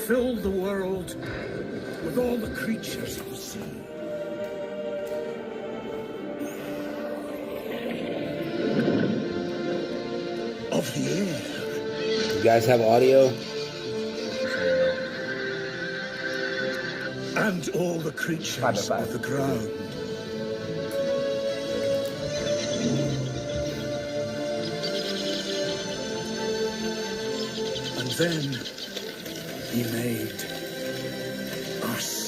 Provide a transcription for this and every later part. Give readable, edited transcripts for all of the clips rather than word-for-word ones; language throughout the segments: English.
filled the world with all the creatures of the sea. Of the air. You guys have audio? And all the creatures of the ground. And then he made us.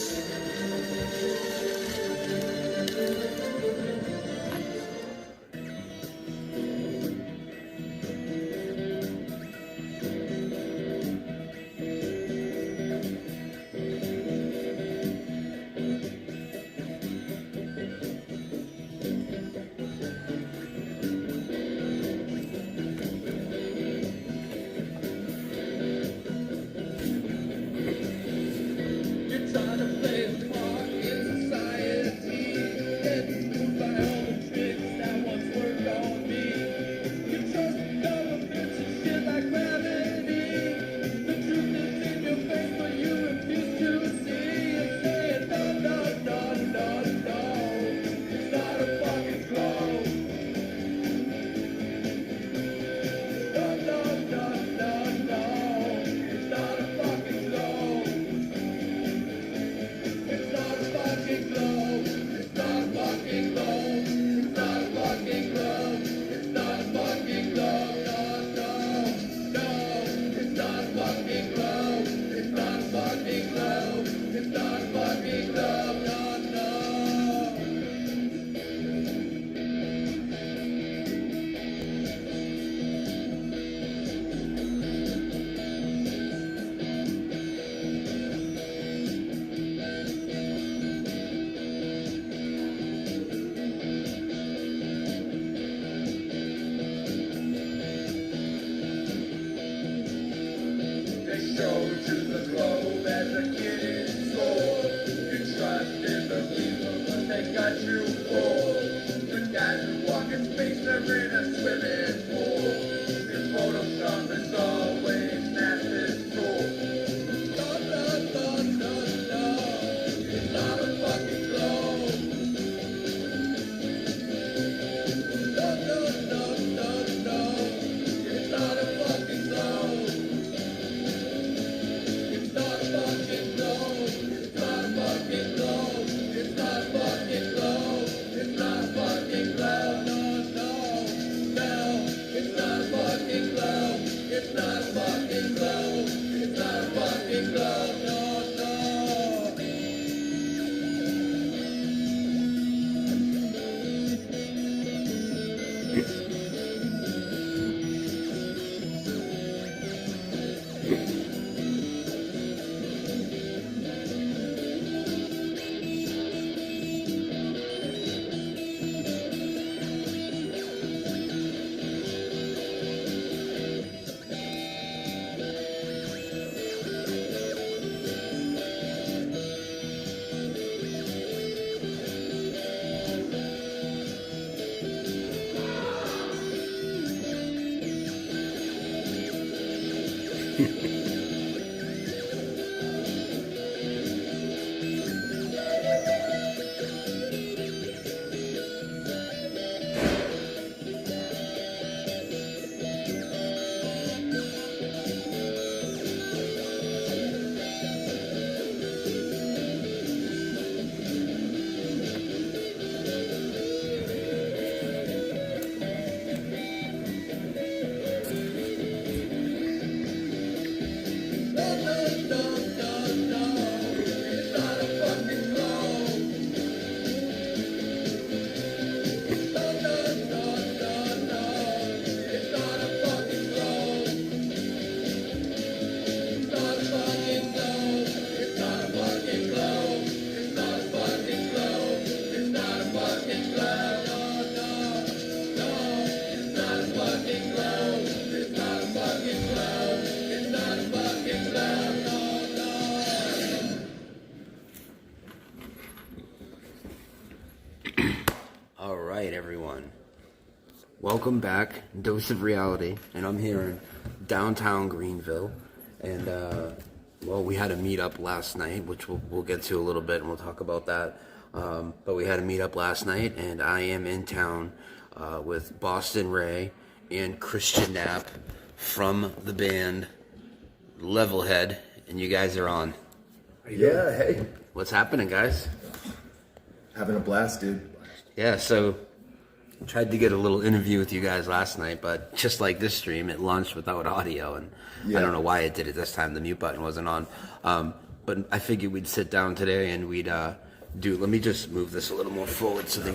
Alright everyone, welcome back, Dose of Reality, and I'm here in downtown Greenville, and Well, we had a meetup last night, which we'll get to a little bit, and we'll talk about that. But we had a meetup last night, and I am in town with Boston Ray and ChristianFKnapp from the band Levelhead, and you guys are on. Yeah, hey. What's happening, guys? Having a blast, dude. Yeah, so I tried to get a little interview with you guys last night, but just like this stream, it launched without audio, and I don't know why it did it this time. The mute button wasn't on. But I figured we'd sit down today and we'd let me just move this a little more forward so that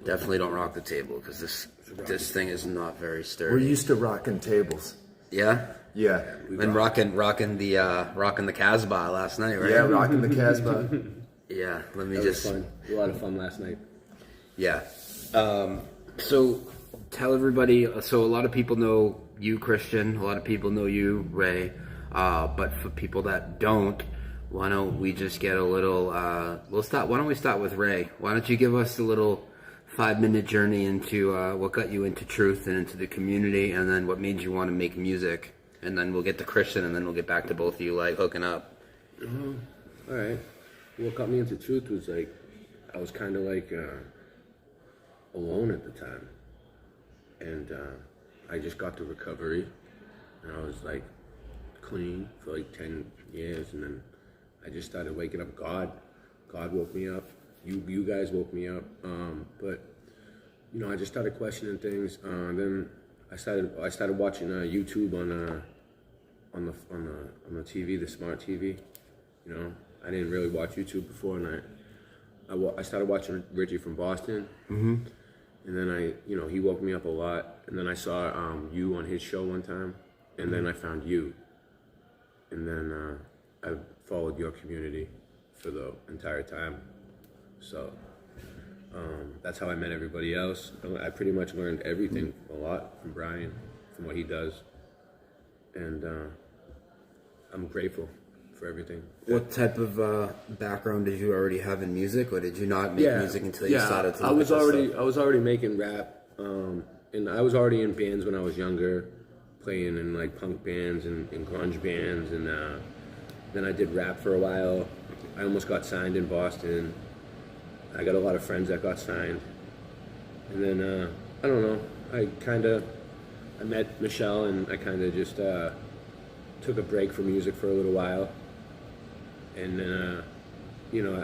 definitely don't rock the table, because this thing is not very sturdy. We're used to rocking tables. Yeah? Yeah. And rocking the Casbah last night, right? Yeah, rocking the Casbah. Yeah, let me That just... was fun. A lot of fun last night. Yeah. So tell everybody, so a lot of people know you, Christian, a lot of people know you, Ray, but for people that don't, why don't we just get a little, why don't we start with Ray? Why don't you give us a little 5-minute journey into what got you into truth and into the community, and then what made you want to make music, and then we'll get to Christian, and then we'll get back to both of you, like, hooking up. All right. What got me into truth was like, I was kind of like alone at the time. And I just got to recovery, and I was like clean for like 10 years. And then I just started waking up. God woke me up. You guys woke me up. But you know, I just started questioning things. Then I started watching YouTube on the TV, the smart TV. You know, I didn't really watch YouTube before, and I started watching Richie from Boston. Mm-hmm. And then he woke me up a lot. And then I saw you on his show one time, and then I found you. And then I followed your community for the entire time. So that's how I met everybody else. I pretty much learned everything a lot from Brian, from what he does. And I'm grateful for everything. What type of background did you already have in music, or did you not make music until you started to I was already making rap, and I was already in bands when I was younger, playing in like punk bands and grunge bands, and then I did rap for a while. I almost got signed in Boston. I got a lot of friends that got signed, and then I don't know. I met Michelle, and I kind of just took a break from music for a little while. And then,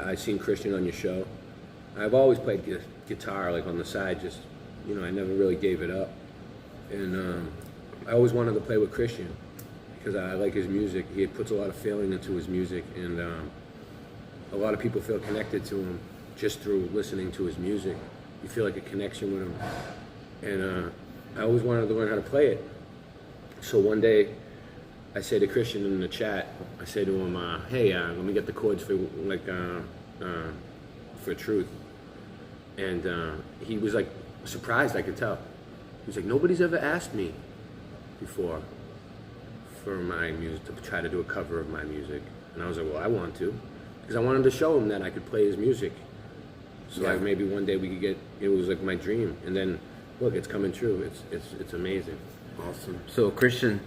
I seen Christian on your show. I've always played guitar, like on the side, just, I never really gave it up. And I always wanted to play with Christian because I like his music. He puts a lot of feeling into his music, and a lot of people feel connected to him just through listening to his music. You feel like a connection with him. And I always wanted to learn how to play it. So one day, I say to Christian in the chat, I say to him, hey, let me get the chords for Truth. And he was like surprised, I could tell. He was like, nobody's ever asked me before for my music, to try to do a cover of my music. And I was like, well, I want to. Because I wanted to show him that I could play his music. So like maybe one day we could get, it was like my dream. And then, look, it's coming true. It's amazing. Awesome. So Christian,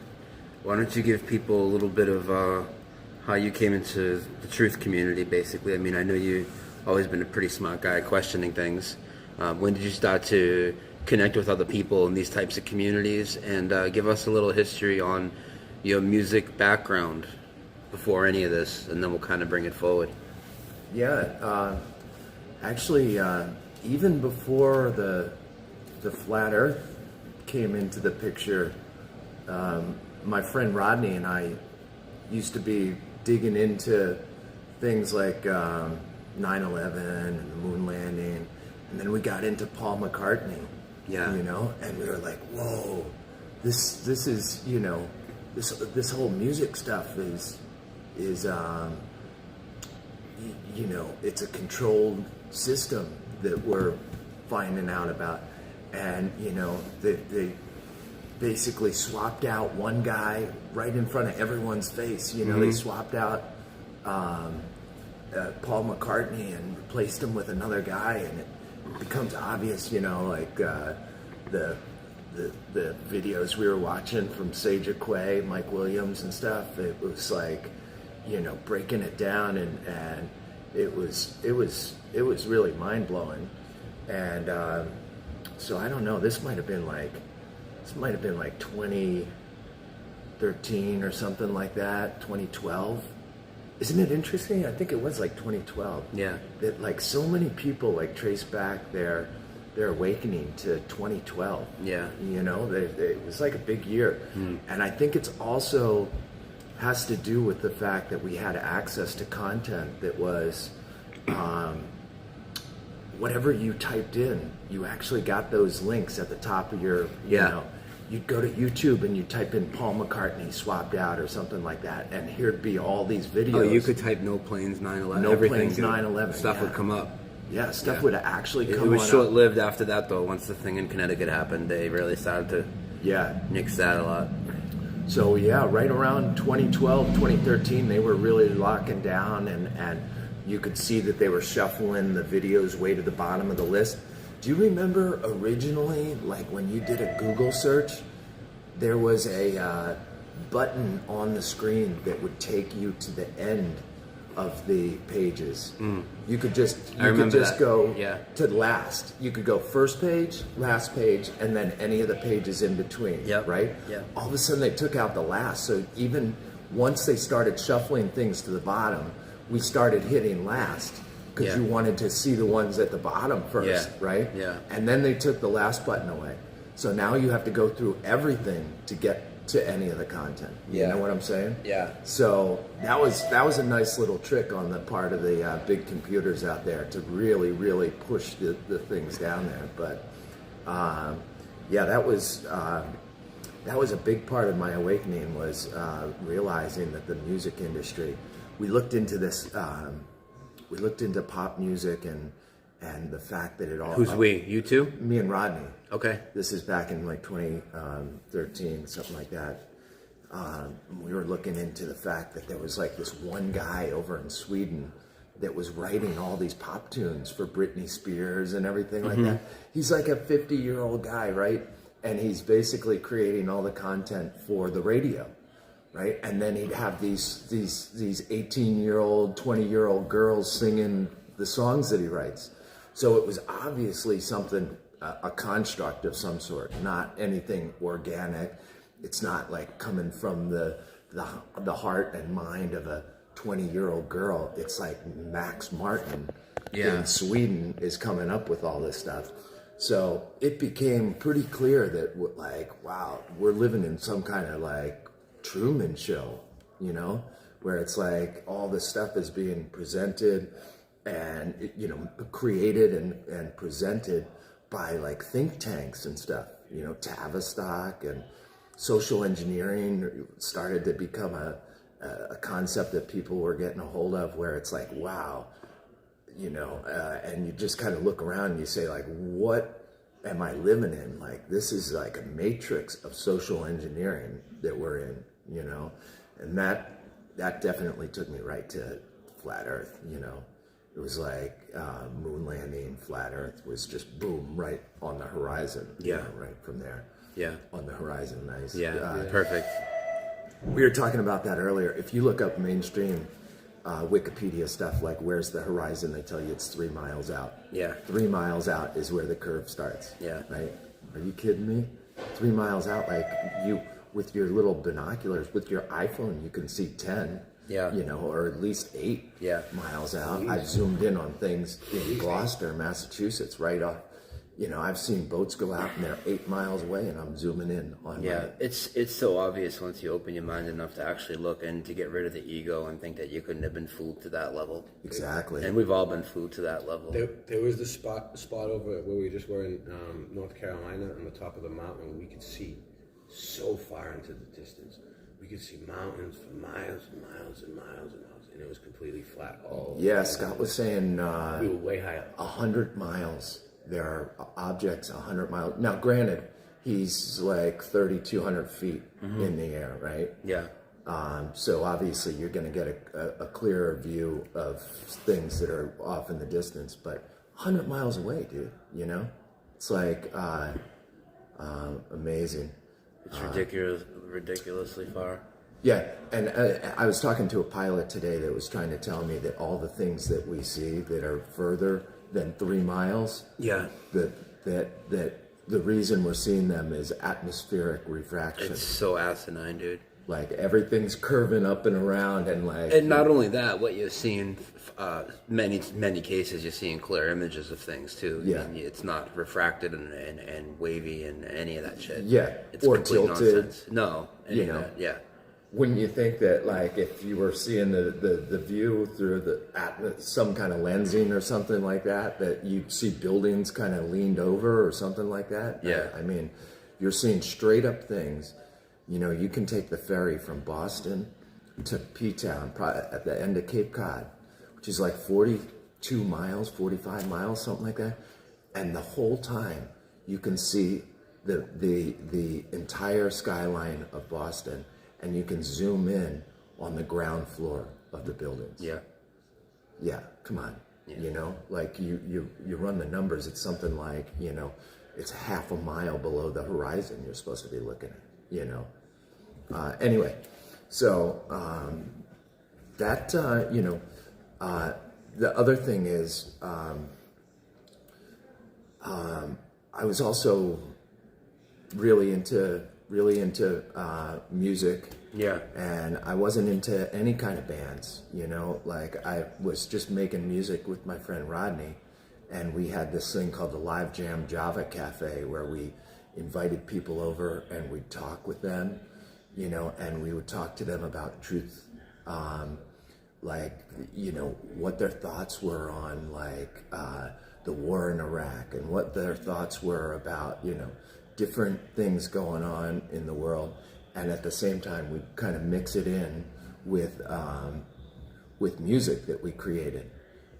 why don't you give people a little bit of how you came into the truth community, basically? I mean, I know you've always been a pretty smart guy questioning things. When did you start to connect with other people in these types of communities? And give us a little history on your music background before any of this, and then we'll kind of bring it forward. Yeah, actually, even before the Flat Earth came into the picture, my friend Rodney and I used to be digging into things like 9/11 and the moon landing, and then we got into Paul McCartney. Yeah, and we were like, whoa, this is this whole music stuff is it's a controlled system that we're finding out about, and they basically swapped out one guy right in front of everyone's face. They swapped out Paul McCartney and replaced him with another guy, and it becomes obvious, the the videos we were watching from Sage Quay, Mike Williams and stuff, it was like, breaking it down, and it was really mind blowing. And so I don't know. This might have been like 2013 or something like that, 2012. Isn't it interesting? I think it was like 2012. Yeah. That like so many people like trace back their awakening to 2012. Yeah. It was like a big year. And I think it's also has to do with the fact that we had access to content that was whatever you typed in, you actually got those links at the top of your, you'd go to YouTube and you type in Paul McCartney swapped out or something like that, and here'd be all these videos. Oh, you could type no planes 9/11. No everything, planes 9/11. Stuff would come up. Yeah, stuff would actually come. It was on short-lived after that, though. Once the thing in Connecticut happened, they really started to nix that a lot. So yeah, right around 2012, 2013, they were really locking down, and you could see that they were shuffling the videos way to the bottom of the list. Do you remember originally, like when you did a Google search, there was a button on the screen that would take you to the end of the pages. You could just go to last. You could go first page, last page, and then any of the pages in between. Right? Yeah. All of a sudden they took out the last. So even once they started shuffling things to the bottom, we started hitting last because you wanted to see the ones at the bottom first, right? Yeah. And then they took the last button away. So now you have to go through everything to get to any of the content. You know what I'm saying? Yeah. So that was a nice little trick on the part of the big computers out there to really, really push the things down there. But that was a big part of my awakening, was realizing that the music industry, we looked into this, we looked into pop music and the fact that it all... Who's we? You two? Me and Rodney. Okay. This is back in like 2013, something like that. We were looking into the fact that there was like this one guy over in Sweden that was writing all these pop tunes for Britney Spears and everything like that. He's like a 50-year-old guy, right? And he's basically creating all the content for the radio, right? And then he'd have these 18-year-old, 20-year-old girls singing the songs that he writes. So it was obviously something, a construct of some sort, not anything organic. It's not like coming from the heart and mind of a 20-year-old girl. It's like Max Martin in Sweden is coming up with all this stuff. So it became pretty clear that, like, wow, we're living in some kind of like Truman Show, where it's like all this stuff is being presented and created and presented by like think tanks and stuff. Tavistock and social engineering started to become a concept that people were getting a hold of, where it's like, wow, and you just kind of look around and you say, like, what am I living in? Like, this is like a matrix of social engineering that we're in, and that definitely took me right to flat Earth. It was like moon landing, flat Earth was just boom, right on the horizon. Right from there. Yeah. On the horizon, nice. Perfect. We were talking about that earlier. If you look up mainstream Wikipedia stuff, like where's the horizon, they tell you it's 3 miles out. 3 miles out is where the curve starts. Right? Are you kidding me? 3 miles out, like you, with your little binoculars, with your iPhone, you can see 10. Or at least 8 miles out. I've zoomed in on things in Gloucester, Massachusetts, right off. I've seen boats go out and they're 8 miles away, and I'm zooming in on. It's so obvious once you open your mind enough to actually look and to get rid of the ego and think that you couldn't have been fooled to that level. Exactly. And we've all been fooled to that level. There was the spot over where we just were in North Carolina on the top of the mountain. We could see so far into the distance. We could see mountains for miles and miles and miles and miles, and it was completely flat. Scott was saying we were way high up. 100 miles. There are objects 100 miles. Now, granted, he's like 3,200 feet in the air, right? So obviously you're going to get a clearer view of things that are off in the distance, but 100 miles away, dude, It's like, Amazing. It's ridiculously far. Yeah, and I was talking to a pilot today that was trying to tell me that all the things that we see that are further than 3 miles, Yeah. that the reason we're seeing them is atmospheric refraction. It's so asinine, dude. Like everything's curving up and around, and like. And not only that, what you're seeing, many cases, you're seeing clear images of things too. Yeah. I mean, it's not refracted and wavy and any of that shit. Yeah, It's or complete tilted. nonsense. No, any You of know. that. Yeah. Wouldn't you think that, like, if you were seeing the view through some kind of lensing or something like that, that you'd see buildings kind of leaned over or something like that? Yeah. I mean, you're seeing straight up things. You know, you can take the ferry from Boston to P-Town at the end of Cape Cod, which is like 42 miles, 45 miles, something like that. And the whole time you can see the entire skyline of Boston. And you can zoom in on the ground floor of the buildings. Yeah. Yeah, come on. Yeah. You know, like you run the numbers, it's something like, you know, it's half a mile below the horizon you're supposed to be looking at, you know. Anyway, so the other thing is, I was also really into music. Yeah. And I wasn't into any kind of bands, you know, like I was just making music with my friend Rodney, and we had this thing called the Live Jam Java Cafe where we invited people over and we'd talk with them, you know, and we would talk to them about truth, like, you know, what their thoughts were on, like, the war in Iraq, and what their thoughts were about, you know, different things going on in the world. And at the same time, we kind of mix it in with music that we created.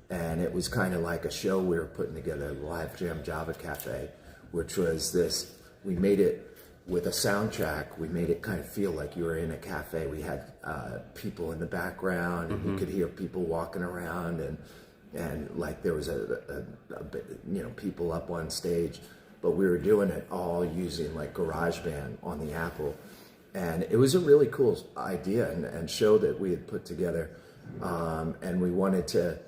And it was kind of like a show we were putting together, Live Jam Java Cafe, which was this, we made it with a soundtrack. We made it kind of feel like you were in a cafe. We had people in the background, and you could hear people walking around, and like there was a you know, people up on stage. But we were doing it all using like GarageBand on the Apple. And it was a really cool idea and show that we had put together. And we wanted to,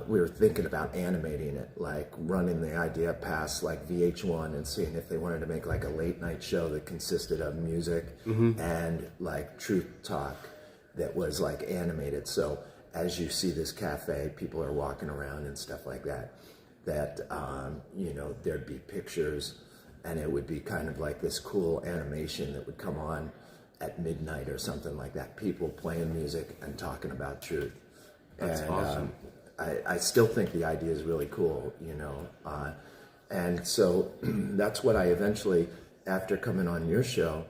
we were thinking about animating it, like running the idea past like VH1 and seeing if they wanted to make like a late night show that consisted of music and like truth talk that was like animated. So as you see this cafe, people are walking around and stuff like that. You know, there'd be pictures, and it would be kind of like this cool animation that would come on at midnight or something like that. People playing music and talking about truth. That's awesome. I still think the idea is really cool, you know. And so that's what I eventually, after coming on your show,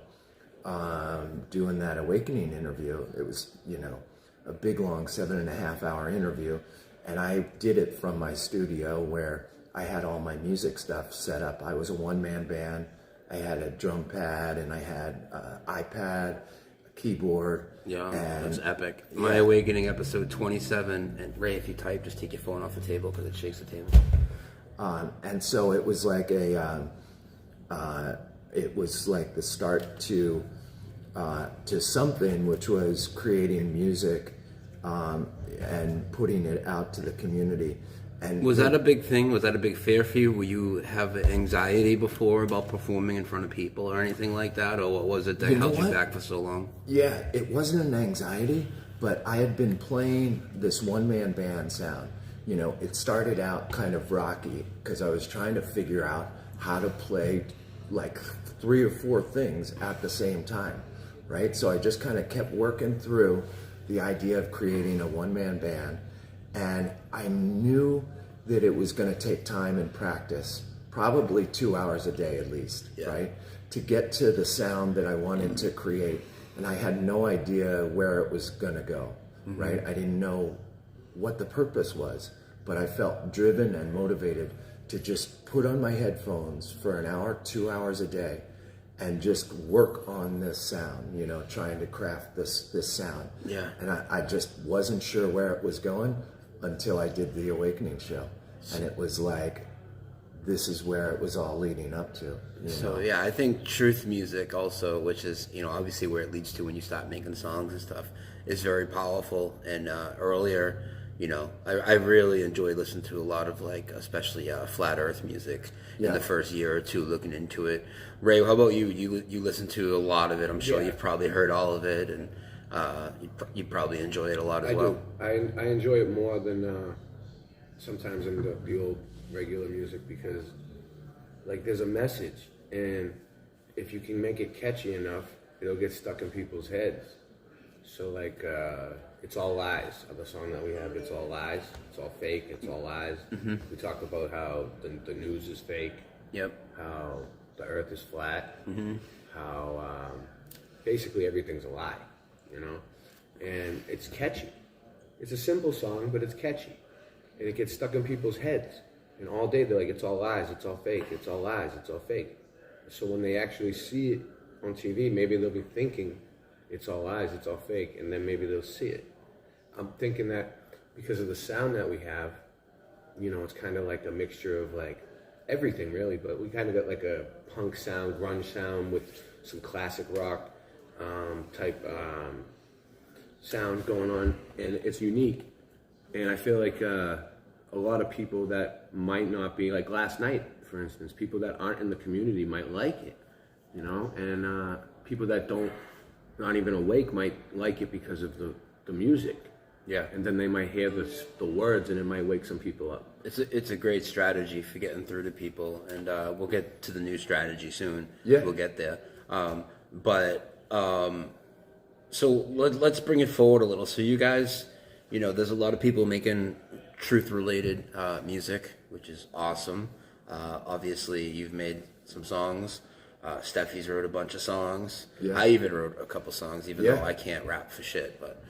doing that Awakening interview, it was, you know, a big, long 7.5 hour interview. And I did it from my studio where I had all my music stuff set up. I was a one-man band. I had a drum pad, and I had an iPad, a keyboard. Yeah, and that's epic. My Awakening episode 27. And Ray, if you type, just take your phone off the table because it shakes the table. And so it was like it was like the start to something, which was creating music and putting it out to the community. And was that a big thing? Was that a big fear for you? Were you have anxiety before about performing in front of people or anything like that? Or what was it that held you back for so long? Yeah, it wasn't an anxiety, but I had been playing this one-man band sound. You know, it started out kind of rocky because I was trying to figure out how to play like 3 or 4 things at the same time, right? So I just kind of kept working through the idea of creating a one-man band, and I knew that it was going to take time and practice, probably 2 hours a day at least, right? To get to the sound that I wanted to create. And I had no idea where it was going to go, right? I didn't know what the purpose was, but I felt driven and motivated to just put on my headphones for an hour, 2 hours a day, and just work on this sound, you know, trying to craft this sound. Yeah. And I just wasn't sure where it was going until I did the Awakening show. And it was like this is where it was all leading up to. So yeah, I think truth music also, which is obviously where it leads to when you start making songs and stuff, is very powerful. And earlier, I really enjoyed listening to a lot of especially flat Earth music in the first year or two, looking into it. Ray, how about you? You listen to a lot of it. I'm sure you've probably heard all of it, and you probably enjoy it a lot as well. I enjoy it more than sometimes in the old regular music, because there's a message, and if you can make it catchy enough, it'll get stuck in people's heads. So It's All Lies, the song that we have, It's All Lies, it's all fake, it's all lies. Mm-hmm. We talk about how the news is fake. Yep. How the earth is flat. Mm-hmm. How basically everything's a lie, and it's catchy. It's a simple song, but it's catchy, and it gets stuck in people's heads. And all day they're like, it's all lies, it's all fake, it's all lies, it's all fake. So when they actually see it on TV, maybe they'll be thinking, it's all lies, it's all fake, and then maybe they'll see it. I'm thinking that because of the sound that we have, it's kind of like a mixture of everything really, but we kind of got a punk sound, grunge sound with some classic rock type sound going on, and it's unique. And I feel like a lot of people that might not be, last night, for instance, people that aren't in the community might like it, and people that not even awake might like it because of the music. Yeah. And then they might hear the words, and it might wake some people up. It's a great strategy for getting through to people, and we'll get to the new strategy soon. Yeah. We'll get there. So let's bring it forward a little. So you guys, there's a lot of people making truth-related music, which is awesome. Obviously, you've made some songs. Steffi's wrote a bunch of songs. Yeah. I even wrote a couple songs, even though I can't rap for shit. But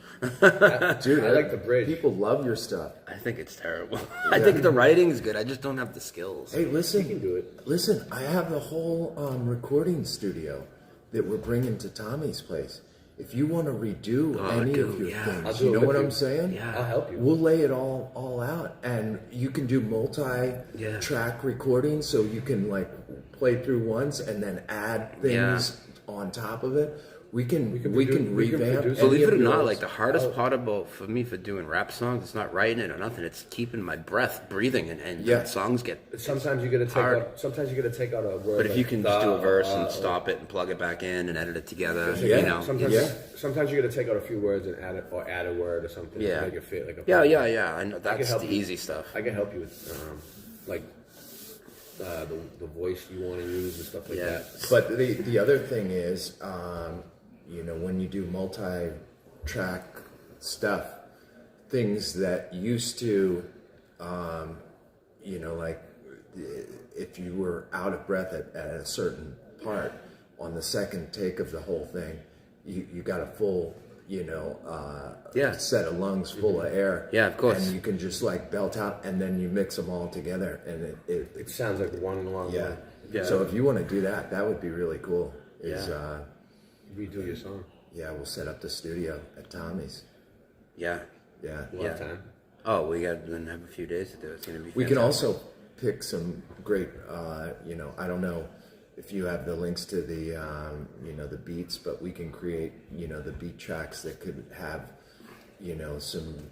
dude, I like the bridge. People love your stuff. I think it's terrible. I think the writing is good. I just don't have the skills. Hey, listen, you can do it. Listen, I have the whole recording studio that we're bringing to Tommy's place. If you want to redo any of your things, you know what I'm saying? Yeah, I'll help you. We'll lay it all out, and you can do multi-track recording, so you can play through once and then add things on top of it. We can revamp. Believe it or not, the hardest part for me for doing rap songs, it's not writing it or nothing. It's keeping my breath, breathing, and songs get. Sometimes you got to take out. Sometimes you got to take out a word. But if you can just do a verse and stop it and plug it back in and edit it together, Sometimes you got to take out a few words and add a word or something to make it fit a. Yeah. I know that's the easy stuff. I can help you with the voice you want to use and stuff like that. But the other thing is, when you do multi-track stuff, things that used to, if you were out of breath at a certain part, on the second take of the whole thing, you got a full, set of lungs full of air. Yeah, of course. And you can just belt out, and then you mix them all together, and it sounds like one long one. Yeah. So if you want to do that, that would be really cool. Redo your song. Yeah, we'll set up the studio at Tommy's. Yeah. Yeah. A lot of time. Oh, we got to have a few days to do it. It's going to be fantastic. We can also pick some great, I don't know if you have the links to the, the beats, but we can create, the beat tracks that could have, some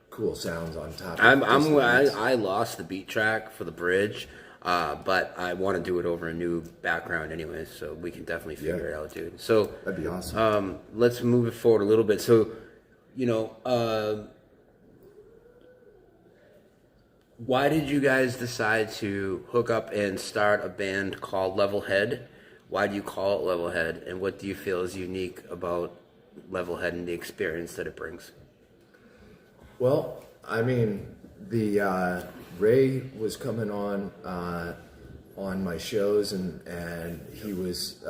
cool sounds on top. I lost the beat track for the bridge. But I want to do it over a new background anyways, so we can definitely figure it out, dude. So that'd be awesome. Let's move it forward a little bit. So, why did you guys decide to hook up and start a band called Levelhead? Why do you call it Levelhead, and what do you feel is unique about Levelhead and the experience that it brings? Well, I mean, the Ray was coming on my shows, and he was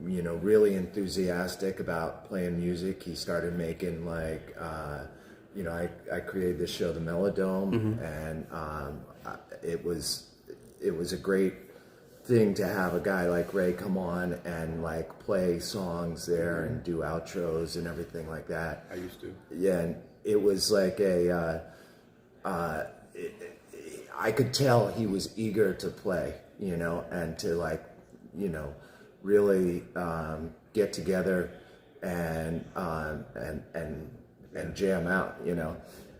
really enthusiastic about playing music. He started making I created this show, the Melodome, and it was a great thing to have a guy like Ray come on and play songs there and do outros and everything like that. I used to. Yeah, and it was I could tell he was eager to play, and to really get together and jam out,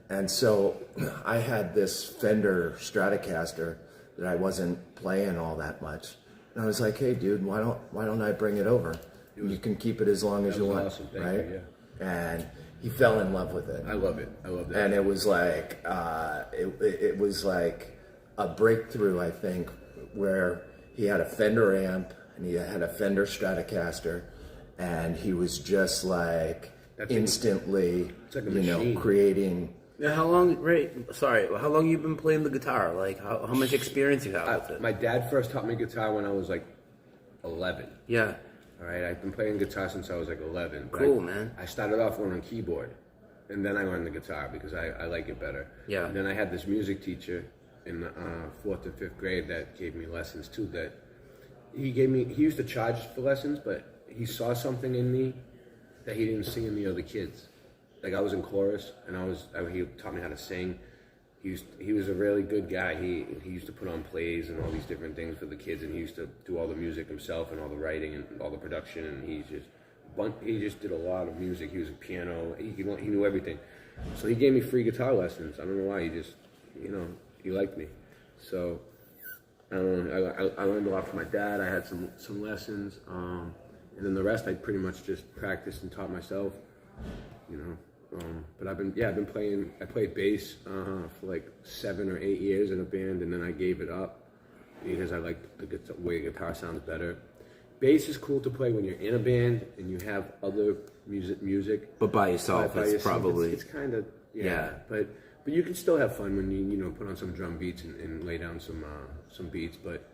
And so I had this Fender Stratocaster that I wasn't playing all that much, and I was like, "Hey, dude, why don't I bring it over? You can keep it as long as you want, awesome. Thank right?" you, And he fell in love with it. I love it. I love that. And it was like it was like a breakthrough, I think, where he had a Fender amp and he had a Fender Stratocaster, and he was just like instantly, like a machine. creating. Now, how long, Ray? Sorry, how long you been playing the guitar? Like, how much experience you have with it? My dad first taught me guitar when I was like 11. Yeah. All right, I've been playing guitar since I was like 11. Cool, man. I started off learning keyboard, and then I learned the guitar because I like it better. Yeah. And then I had this music teacher in the 4th and 5th grade that gave me lessons too. That he used to charge for lessons, but he saw something in me that he didn't see in the other kids. Like I was in chorus, and he taught me how to sing. He was a really good guy. He used to put on plays and all these different things for the kids, and he used to do all the music himself and all the writing and all the production. And he just did a lot of music. He was a piano. He knew everything. So he gave me free guitar lessons. I don't know why. He just he liked me. So I learned a lot from my dad. I had some lessons, and then the rest I pretty much just practiced and taught myself. But I've been playing. I played bass for like 7 or 8 years in a band, and then I gave it up because I liked the way guitar sounds better. Bass is cool to play when you're in a band and you have other music. But by yourself, it's probably it's kind of But you can still have fun when you put on some drum beats and lay down some beats. But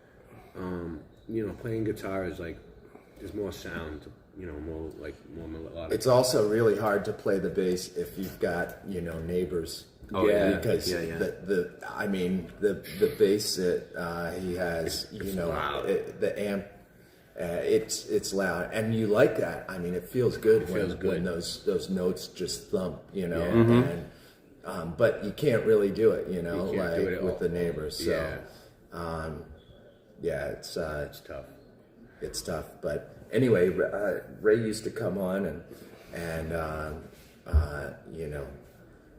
playing guitar is like there's more sound. More melodic. It's also really hard to play the bass if you've got neighbors. Oh yeah, because the bass that he has, the amp, it's loud, and you like that. I mean, it feels good when those notes just thump, and but you can't really do it, with the neighbors. So it's tough. It's tough, but. Anyway, Ray used to come on and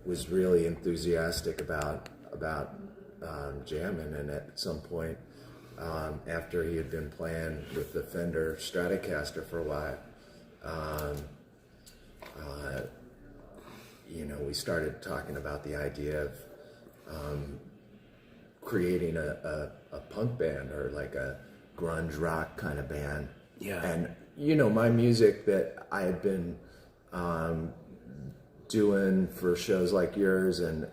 was really enthusiastic about jamming. And at some point, after he had been playing with the Fender Stratocaster for a while, we started talking about the idea of creating a punk band or like a grunge rock kind of band. Yeah. And, my music that I had been doing for shows like yours and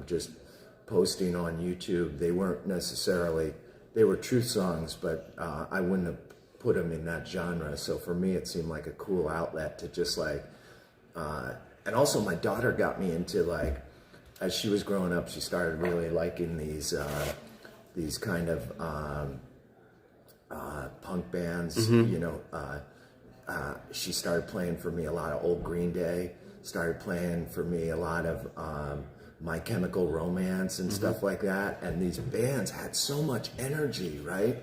just posting on YouTube, they weren't necessarily, they were truth songs, but I wouldn't have put them in that genre. So for me, it seemed like a cool outlet to just and also my daughter got me into as she was growing up, she started really liking these kind of, punk bands, she started playing for me a lot of old Green Day, started playing for me a lot of My Chemical Romance and stuff like that, and these bands had so much energy, right?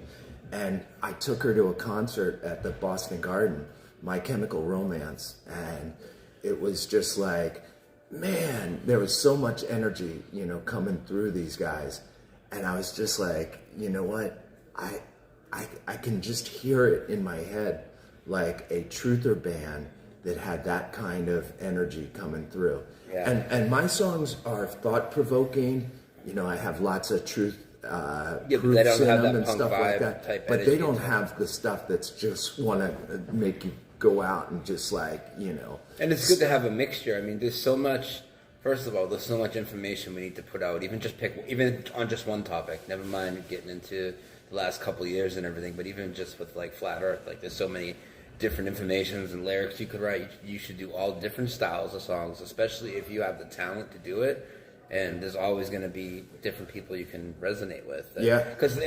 And I took her to a concert at the Boston Garden, My Chemical Romance, and it was just like, man, there was so much energy, coming through these guys, and I was just like, you know what, I can just hear it in my head, like a truther band that had that kind of energy coming through. Yeah. And my songs are thought-provoking. I have lots of truth proofs in them and stuff like that. But they don't have the stuff that's just want to make you go out and just And it's good to have a mixture. I mean, there's so much. First of all, there's so much information we need to put out. Even on just one topic. Never mind getting into the last couple of years and everything, but even just with Flat Earth, there's so many different informations and lyrics you could write. You should do all different styles of songs, especially if you have the talent to do it. And there's always going to be different people you can resonate with. Because me,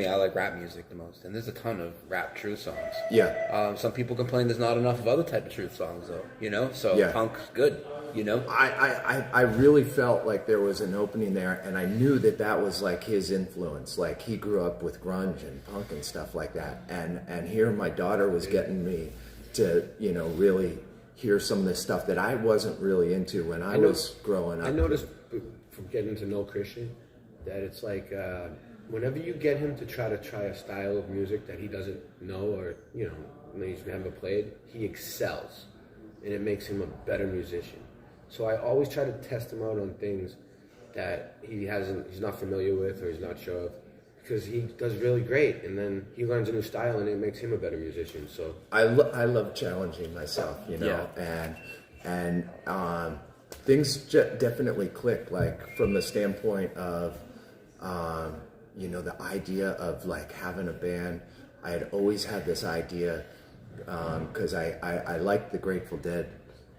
I like rap music the most, and there's a ton of rap truth songs. Yeah. Some people complain there's not enough of other type of truth songs, though. So punk's good. you know? I really felt like there was an opening there, and I knew that was like his influence. Like he grew up with grunge and punk and stuff like that, and here my daughter was getting me to, you know, really hear some of this stuff that I wasn't really into when I was growing up. I noticed from getting to know Christian that it's like whenever you get him to try a style of music that he doesn't know, or, you know, he's never played, he excels, and it makes him a better musician. So I always try to test him out on things that he's not familiar with or he's not sure of, because he does really great, and then he learns a new style, and it makes him a better musician. So I love challenging myself, you know, and things definitely click, like from the standpoint of, you know, the idea of like having a band. I had always had this idea, because I liked the Grateful Dead,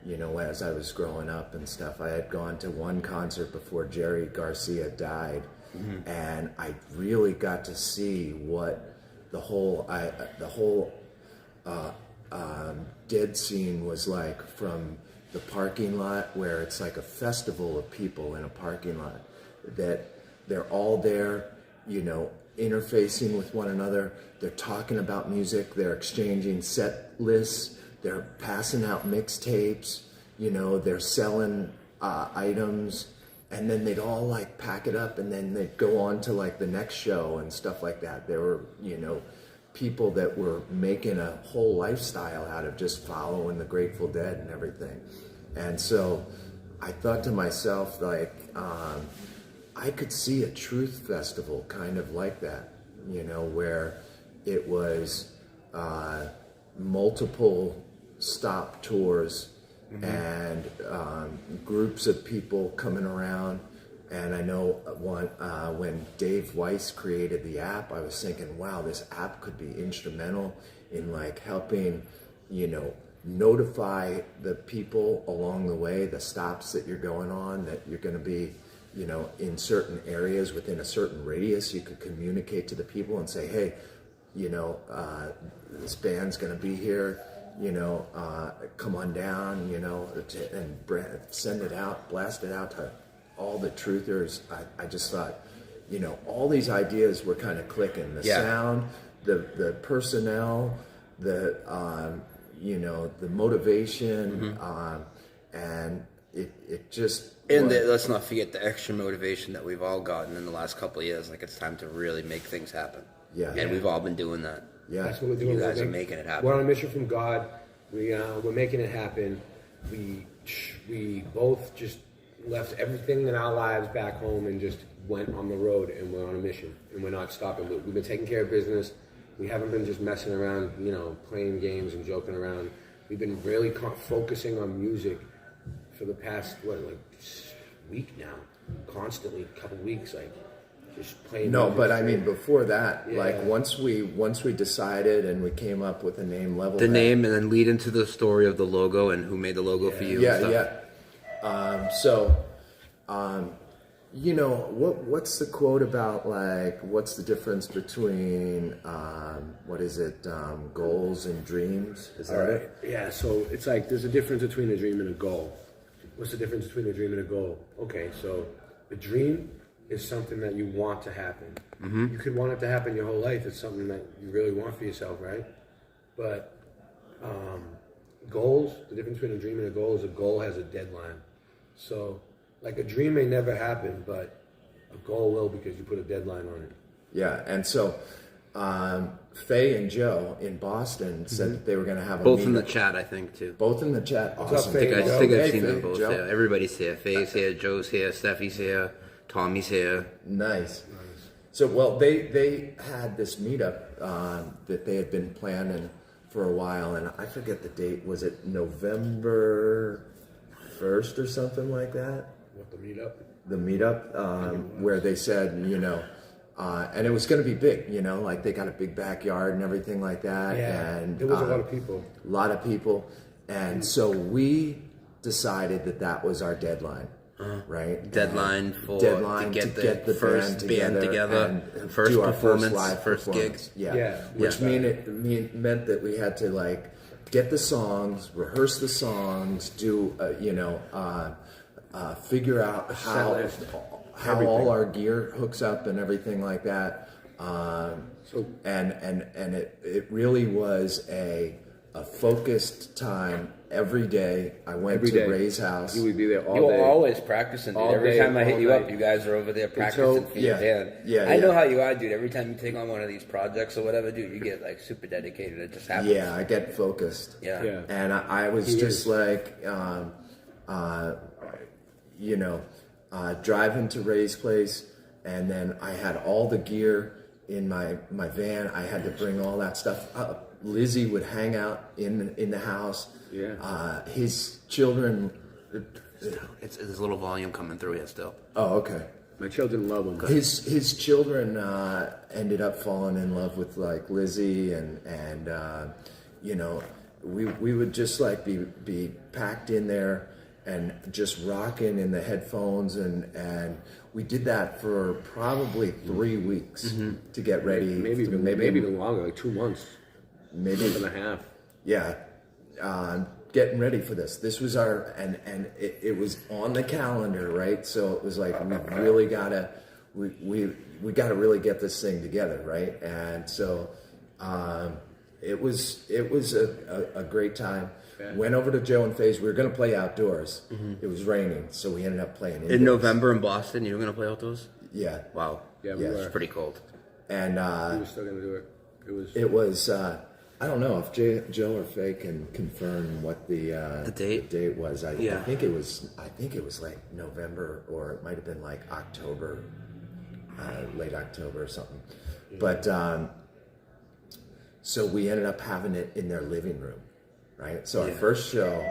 you know, as I was growing up and stuff. I had gone to one concert before Jerry Garcia died, and I really got to see what the whole Dead scene was like, from the parking lot, where it's like a festival of people in a parking lot, that they're all there, you know, interfacing with one another. They're talking about music, they're exchanging set lists, they're passing out mixtapes, you know, they're selling items, and then they'd all like pack it up, and then they'd go on to like the next show and stuff like that. There were, you know, people that were making a whole lifestyle out of just following the Grateful Dead and everything. And so I thought to myself, like, I could see a Truth Festival kind of like that, you know, where it was multiple stop tours and groups of people coming around. And I know when Dave Weiss created the app, I was thinking, wow, this app could be instrumental in like helping, you know, notify the people along the way, the stops that you're going on, that you're going to be, you know, in certain areas within a certain radius. You could communicate to the people and say, hey, you know, this band's going to be here, you know, come on down, you know, and send it out, blast it out to all the truthers. I just thought, you know, all these ideas were kind of clicking. The sound, the personnel, the, you know, the motivation, and it just... And let's not forget the extra motivation that we've all gotten in the last couple of years. Like, it's time to really make things happen. Yeah. And we've all been doing that. Yeah. That's what we're doing. You guys are making it happen. We're on a mission from God. We're making it happen. We both just left everything in our lives back home and just went on the road, and we're on a mission, and we're not stopping. We've been taking care of business. We haven't been just messing around, you know, playing games and joking around. We've been really focusing on music for the past, week now, constantly, a couple weeks, like, just playing. No, music. but I mean, before that, like, once we decided and we came up with the name Levelrealm. The name, and then lead into the story of the logo and who made the logo for you. and stuff. You know, what's the quote about, like, what's the difference between, goals and dreams? Is that it? Yeah, so it's like there's a difference between a dream and a goal. What's the difference between a dream and a goal? Okay, so a dream is something that you want to happen. You could want it to happen your whole life. It's something that you really want for yourself, right? But goals, the difference between a dream and a goal is a goal has a deadline. So, like, a dream may never happen, but a goal will, because you put a deadline on it. Yeah, and so Faye and Joe in Boston said that they were going to have a Both meetup. in the chat, I think, too. Both in the chat. What's up, Awesome. Faye? I think I've seen Faye, them both. Joe. Yeah, everybody's here. Faye's here, Joe's here, Steffi's here, Tommy's here. Nice. So, well, they had this meetup that they had been planning for a while, and I forget the date. Was it November 1st or something like that? What, the meetup? The meetup, where they said, you know, and it was going to be big, you know, like they got a big backyard and everything like that. Yeah, and there was a lot of people. A lot of people. And so we decided that was our deadline, right? Deadline to get the first band together, and first do our performance, live first gig. performance. Yeah. Which meant that we had to, like, get the songs, rehearse the songs, do figure out how all our gear hooks up and everything like that. And it really was a focused time every day. I went to Ray's house. You would be there all day. You were always practicing, dude. Every time I hit you up, you guys are over there practicing for your band. I know how you are, dude. Every time you take on one of these projects or whatever, dude, you get like super dedicated. It just happens. Yeah, I get focused. Yeah. And I was like, driving to Ray's place, and then I had all the gear in my van. I had to bring all that stuff up. Lizzie would hang out in the house. Yeah. His children. It's there's a little volume coming through here still. Oh, okay. My children love him. His children ended up falling in love with like Lizzie, and we would just like be packed in there and just rocking in the headphones, and we did that for probably 3 weeks to get ready. Maybe even longer, like 2 months. Maybe month and a half. Yeah. Getting ready for this. This was and it was on the calendar, right? So it was like, we really gotta really get this thing together, right? And so it was a great time. Yeah. Went over to Joe and Faye's. We were gonna play outdoors. It was raining, so we ended up playing indoors. In November in Boston, you were gonna play outdoors? Yeah. Wow. Yeah, it's pretty cold. And we were still gonna do it. It was. I don't know if Joe or Faye can confirm what the date was. I think it was like November, or it might have been like October, late October or something. But so we ended up having it in their living room, right? So our first show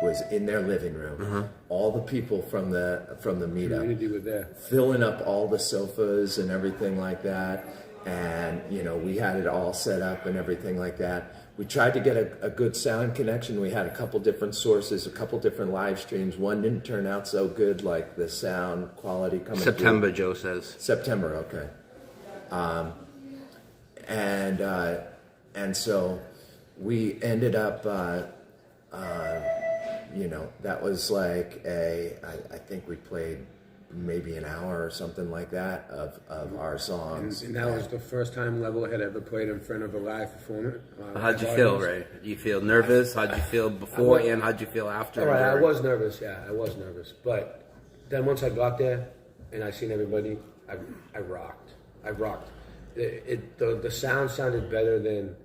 was in their living room. All the people from the meetup community were there, filling up all the sofas and everything like that. And, we had it all set up and everything like that. We tried to get a good sound connection. We had a couple different sources, a couple different live streams. One didn't turn out so good, like the sound quality coming September, through. Joe says. September, okay. And so we ended up, that was like I think we played maybe an hour or something like that of our songs. And that was the first time Level had ever played in front of a live performer. How'd you feel, Ray? Did you feel nervous? How'd you feel before and how'd you feel after? All right, I was nervous, I was nervous. But then once I got there and I seen everybody, I rocked. The sound sounded better than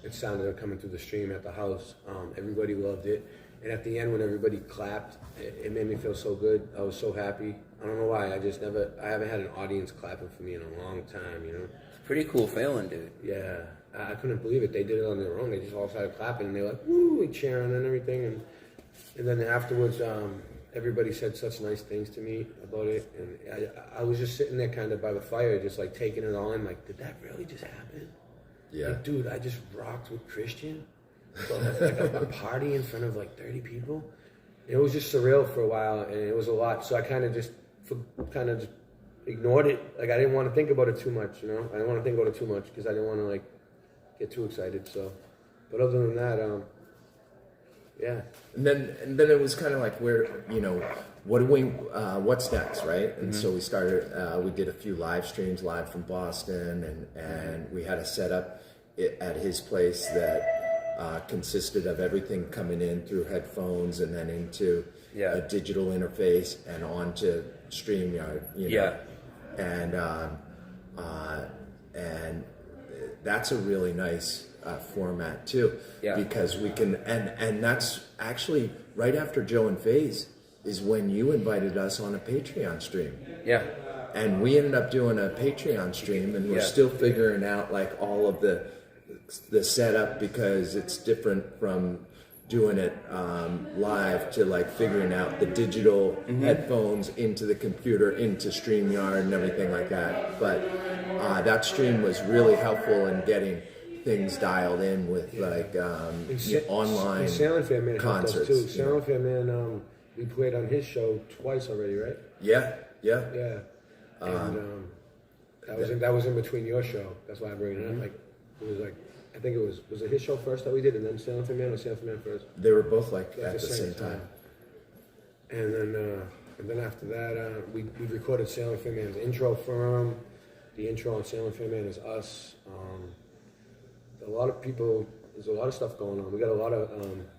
it sounded coming through the stream at the house. Everybody loved it. And at the end, when everybody clapped, it made me feel so good. I was so happy. I don't know why. I haven't had an audience clapping for me in a long time, It's a pretty cool feeling, dude. Yeah. I couldn't believe it. They did it on their own. They just all started clapping, and they were like, woo, and cheering and everything. And then afterwards, everybody said such nice things to me about it. And I was just sitting there kind of by the fire, just like taking it all in. Like, did that really just happen? Yeah. Like, dude, I just rocked with Christian. So, like a party in front of like 30 people. It was just surreal for a while, and it was a lot. So I kind of just ignored it. Like, I didn't want to think about it too much, I didn't want to think about it too much because I didn't want to like get too excited. So, but other than that, yeah. And then it was kind of like, what's next, right? And so we started. We did a few live streams live from Boston, and we had a setup at his place that consisted of everything coming in through headphones and then into a digital interface and onto StreamYard, and that's a really nice format too, because we can, and that's actually right after Joe and Faye's is when you invited us on a Patreon stream. Yeah. And we ended up doing a Patreon stream, and we're still figuring out like all of the setup, because it's different from doing it live to like figuring out the digital headphones into the computer, into StreamYard and everything like that. But that stream was really helpful in getting things dialed in with like online concerts. Too. ChristianFKnapp, man, we played on his show twice already, right? Yeah. And that was in between your show. That's why I bring it up. Like, It was like, I think was it his show first that we did, and then Sailing for Man, or Sailing for Man first? They were both like at the same time. And then after that, we recorded Sailing for Man's intro for him. The intro on Sailing for Man is us. A lot of people, there's a lot of stuff going on. We got a lot of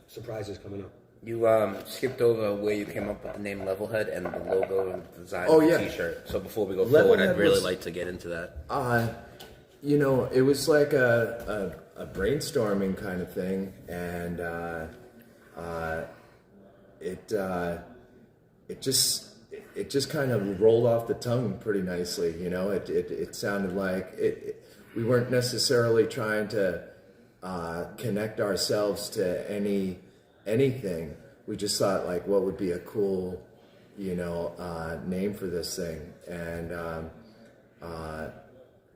surprises coming up. You skipped over where you came up with the name Levelhead and the logo and the design Oh, of the yeah. T-shirt. So before we go forward, I'd really was- like to get into that. You know, it was like a brainstorming kind of thing, and it just kind of rolled off the tongue pretty nicely. You know, it sounded like we weren't necessarily trying to connect ourselves to anything. We just thought, like, what would be a cool, you know, name for this thing, and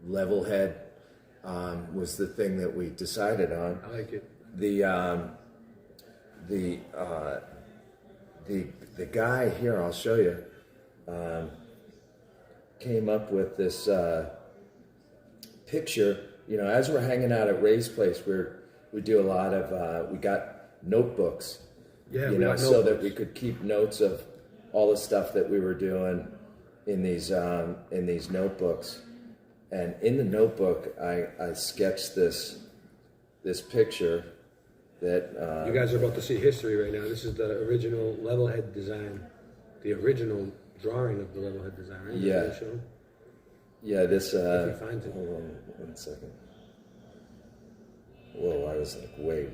Levelhead was the thing that we decided on. I like it. The guy here, I'll show you, came up with this picture. You know, as we're hanging out at Ray's place, we do a lot of we got notebooks. Yeah, you we know, got so notebooks. that we could keep notes of all the stuff that we were doing in these notebooks. And in the notebook, I sketched this picture that You guys are about to see history right now. This is the original Levelhead design, the original drawing of the Levelhead design, right? Yeah. That show? yeah, this. If he finds it. Hold on 1 second. Whoa, I was like, wait.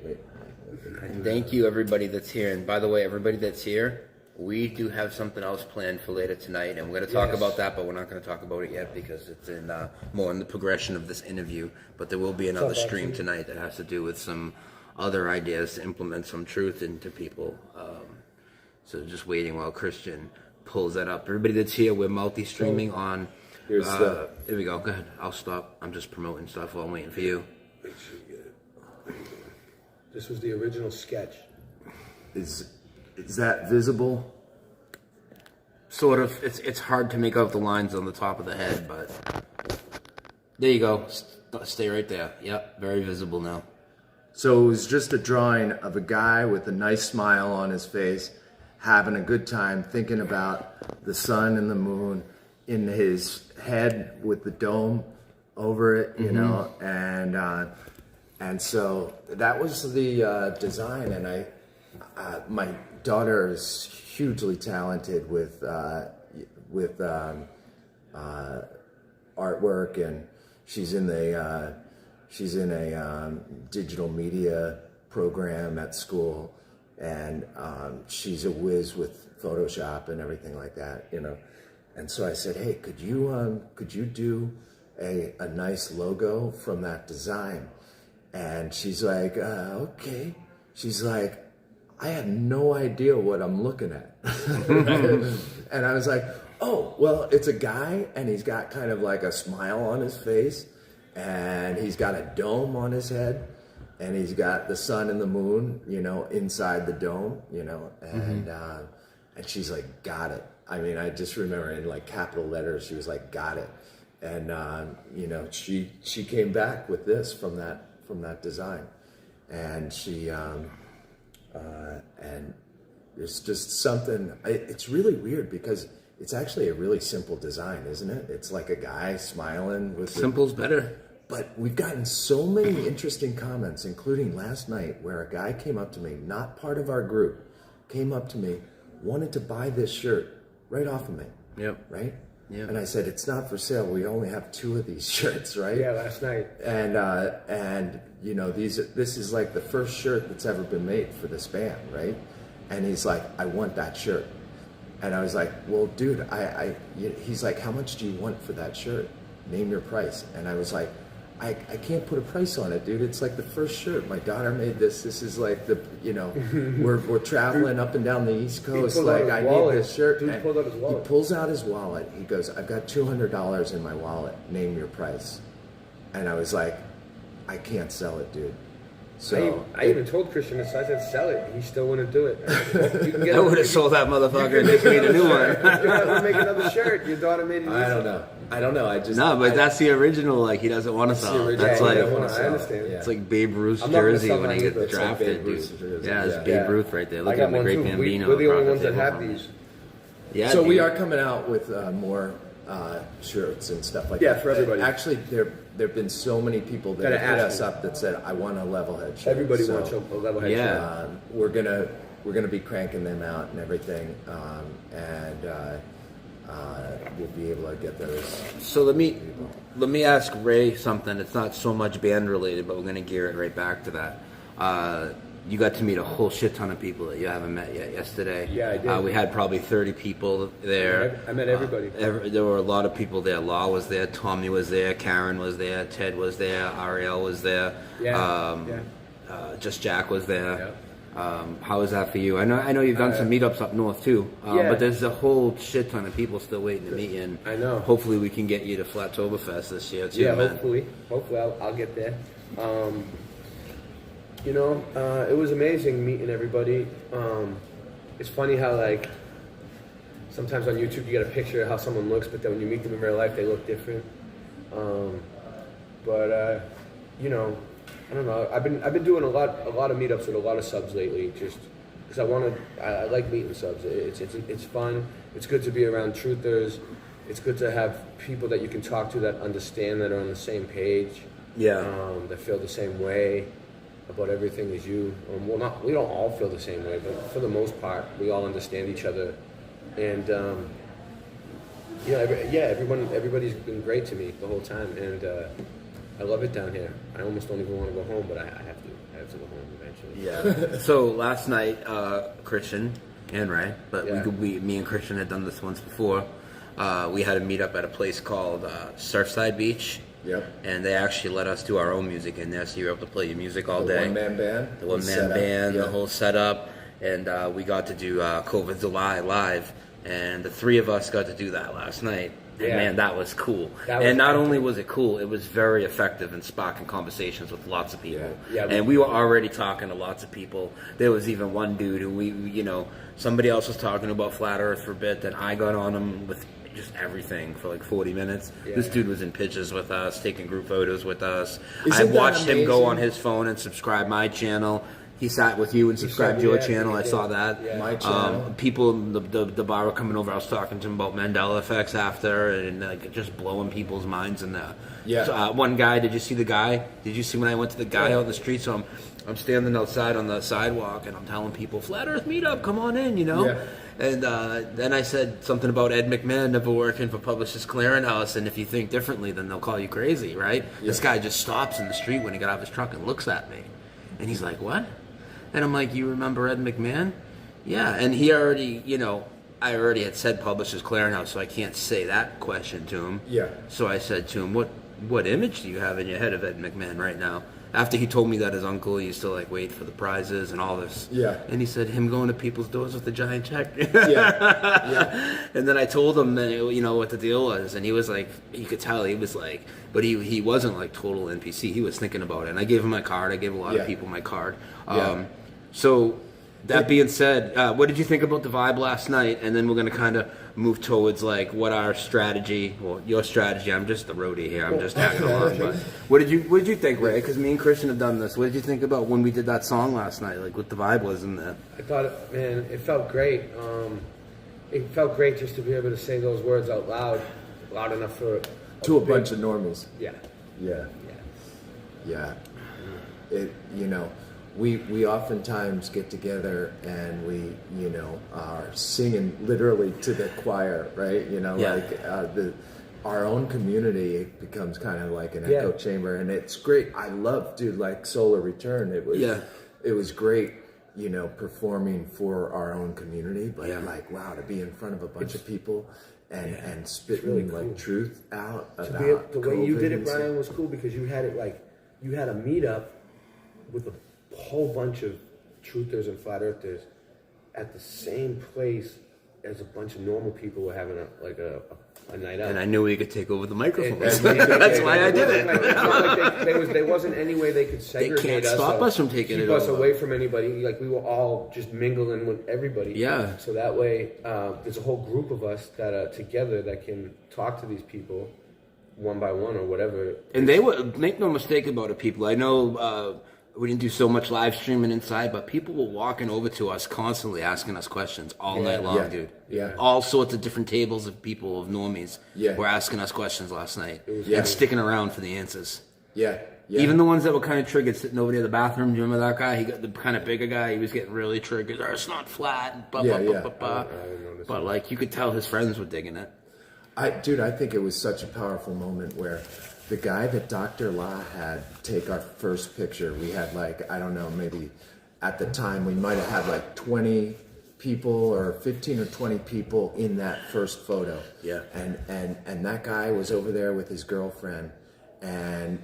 And thank you, everybody that's here. And by the way, everybody that's here, we do have something else planned for later tonight, and we're going to talk Yes. about that, but we're not going to talk about it yet because it's in more in the progression of this interview. But there will be another Talk about stream it. tonight that has to do with some other ideas to implement some truth into people. So just waiting while Christian pulls that up. Everybody that's here, we're multi-streaming on. Here's the. Here we go. Go ahead. I'll stop. I'm just promoting stuff while I'm waiting for you. Make sure you get it. This was the original sketch. Is that visible? Sort of. It's hard to make out the lines on the top of the head, but there you go. Stay right there. Yep, very visible now. So it was just a drawing of a guy with a nice smile on his face, having a good time, thinking about the sun and the moon in his head with the dome over it, you know, and so that was the design. And my daughter is hugely talented with artwork, and she's in a digital media program at school, and she's a whiz with Photoshop and everything like that, you know. And so I said, hey, could you do a nice logo from that design? And she's like, okay. She's like, I have no idea what I'm looking at. And I was like, oh, well, it's a guy, and he's got kind of like a smile on his face, and he's got a dome on his head, and he's got the sun and the moon, you know, inside the dome, you know, and she's like, got it. I mean, I just remember in like capital letters, she was like, got it. And, you know, she came back with this from that design. And she, and there's just something, it's really weird because it's actually a really simple design, isn't it? It's like a guy smiling with Simple's better. But we've gotten so many interesting comments, including last night, where a guy came up to me, not part of our group, came up to me, wanted to buy this shirt right off of me. Yep. Right? Yep. And I said, it's not for sale. We only have 2 of these shirts, right? Yeah, last night. And you know, this is like the first shirt that's ever been made for this band, right? And he's like, I want that shirt. And I was like, well, dude, he's like, how much do you want for that shirt? Name your price. And I was like, I can't put a price on it, dude. It's like the first shirt. My daughter made this. This is like the, you know, we're traveling up and down the East Coast. Like, I need this shirt. Dude pulled out his wallet. He pulls out his wallet. He goes, I've got $200 in my wallet. Name your price. And I was like, I can't sell it, dude. So I even told Christian this. I said, sell it. He still wouldn't do it. You can get I would have sold that motherfucker and just made a new one. We'll make another shirt. Your daughter made it. I don't know. I just No, but that's the original. Like he doesn't want to sell. That's like I understand. it's like Babe Ruth's I'm not gonna jersey sell when he mine gets either. It's like drafted, Babe dude. Ruth's jersey. Yeah, it's Yeah. Babe Ruth right there. I Look got at the one great too. Bambino. We're the only across ones that table have from these. him. Yeah, So we dude. are coming out with more shirts and stuff like Yeah, that. for everybody. Actually, there've been so many people that Gotta have hit ask us me. up that said, "I want a Levelhead shirt." Everybody So, wants a level head Yeah. shirt. we're gonna be cranking them out and everything, and we'll be able to get those. So let me ask Ray something. It's not so much band related, but we're gonna gear it right back to that. You got to meet a whole shit ton of people that you haven't met yet yesterday. Yeah, I did. We had probably 30 people there. I met everybody. There were a lot of people there. Law was there, Tommy was there, Karen was there, Ted was there, Ariel was there. Yeah. Just Jack was there. Yeah. How was that for you? I know you've done some meetups up north too, Yeah. but there's a whole shit ton of people still waiting to meet you. And I know. Hopefully we can get you to Flattoberfest this year too, Yeah, man. hopefully I'll get there. It was amazing meeting everybody. It's funny how like sometimes on YouTube you get a picture of how someone looks, but then when you meet them in real life, they look different. I don't know. I've been doing a lot of meetups with a lot of subs lately, just because I like meeting subs. It's fun. It's good to be around truthers. It's good to have people that you can talk to that understand, that are on the same page. Yeah. That feel the same way about everything as you. We don't all feel the same way, but for the most part, we all understand each other. And everybody's been great to me the whole time, and I love it down here. I almost don't even want to go home, but I have to go home eventually. Yeah. So last night, Christian and Ray, but Yeah. me and Christian had done this once before. We had a meetup at a place called Surfside Beach. Yep. And they actually let us do our own music in there, so you were able to play your music all The day. one-man band. The one-man setup, band, yeah. the whole setup. And we got to do COVID July live. And the three of us got to do that last night. And Yeah. man, that was cool. That was and not effective. only was it cool, it was very effective in sparking conversations with lots of people. Yeah. And we were already talking to lots of people. There was even one dude who somebody else was talking about Flat Earth for a bit, then I got on him with just everything for like 40 minutes. Yeah. This dude was in pictures with us, taking group photos with us. Isn't I that watched him go amazing? on his phone and subscribe my channel. He sat with you and subscribed said- your yeah, channel. he I did. saw that. Yeah. My channel. People, the bar were coming over. I was talking to him about Mandela effects after, and like just blowing people's minds. And Yeah. so, one guy. Did you see the guy? Did you see when I went to the guy out in the street? So I'm standing outside on the sidewalk, and I'm telling people, "Flat Earth meetup, come on in," Yeah. And then I said something about Ed McMahon never working for Publishers Clearinghouse, and if you think differently, then they'll call you crazy, right? This guy just stops in the street when he got out of his truck and looks at me, and he's like, "What?" And I'm like, "You remember Ed McMahon?" Yeah, and he already, I already had said Publishers Clearinghouse, so I can't say that question to him. Yeah. So I said to him, "What image do you have in your head of Ed McMahon right now?" After he told me that his uncle used to like wait for the prizes and all this. Yeah. And he said him going to people's doors with a giant check. Yeah. And then I told him that what the deal was, and he was like, you could tell he was like, but he wasn't like total NPC. He was thinking about it, and I gave him my card. I gave a lot Yeah. of people my card. Yeah. So that being said, what did you think about the vibe last night? And then we're gonna kind of move towards like what our strategy, well, your strategy. I'm just the roadie here. I'm just tagging along. But what did you think, Ray? Because me and Christian have done this. What did you think about when we did that song last night? Like what the vibe was in there? I thought, it felt great. It felt great just to be able to say those words out loud enough for To a bunch of normies. Yeah. Yeah. We oftentimes get together and we, are singing literally to the choir, right? Our own community becomes kind of like an echo chamber, and it's great. I love, dude, like Solar Return. It was great, performing for our own community, but like, wow, to be in front of a bunch of people and spitting really cool. like truth out about The way you COVID did it, and stuff. Brian, was cool because you had it like you had a meetup with a whole bunch of truthers and flat earthers at the same place as a bunch of normal people were having a a night out. And I knew we could take over the microphone. And- That's why I did it. There wasn't any way they could segregate can't us. stop or us from taking keep it us over. away from anybody. Like we were all just mingling with everybody. Yeah. So that way, there's a whole group of us that are together that can talk to these people one by one or whatever. And they would make no mistake about it, people. I know we didn't do so much live streaming inside, but people were walking over to us constantly asking us questions all night long, dude. Yeah. All sorts of different tables of people, of normies, were asking us questions last night and sticking around for the answers. Yeah. Yeah. Even the ones that were kind of triggered, sitting over near the bathroom. Do you remember that guy? He got the kind of bigger guy. He was getting really triggered. Oh, it's not flat. And blah, blah, blah, blah, blah. But like, you could tell his friends were digging it. I think it was such a powerful moment where the guy that Dr. La had take our first picture, we had like, I don't know, maybe at the time we might have had like 20 people or 15 or 20 people in that first photo. Yeah. And that guy was over there with his girlfriend, and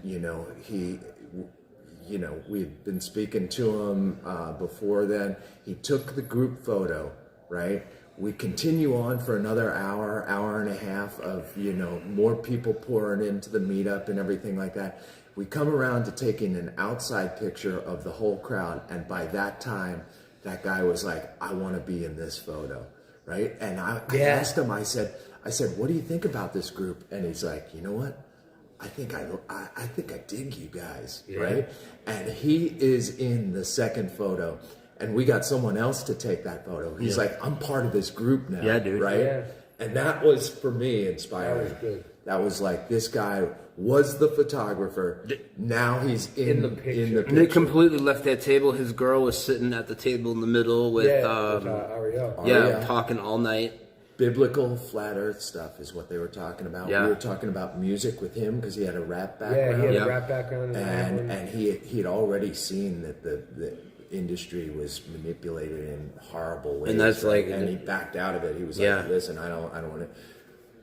we'd been speaking to him before then. He took the group photo, right? We continue on for another hour and a half of, more people pouring into the meetup and everything like that. We come around to taking an outside picture of the whole crowd. And by that time, that guy was like, I want to be in this photo, right? And I asked him, I said, what do you think about this group? And he's like, you know what? I think I dig you guys, right? And he is in the second photo. And we got someone else to take that photo. He's like, I'm part of this group now. Yeah, dude. Right? Yeah. And that was, for me, inspiring. That was good. That was like, this guy was the photographer. Now he's in the picture. And they completely left that table. His girl was sitting at the table in the middle with, Ariel. talking all night. Biblical flat earth stuff is what they were talking about. Yeah. We were talking about music with him because he had a rap Yeah, background. he had a rap background. And he had already seen that the industry was manipulated in horrible ways. And that's like, and he backed out of it. He was like, listen, I don't want to.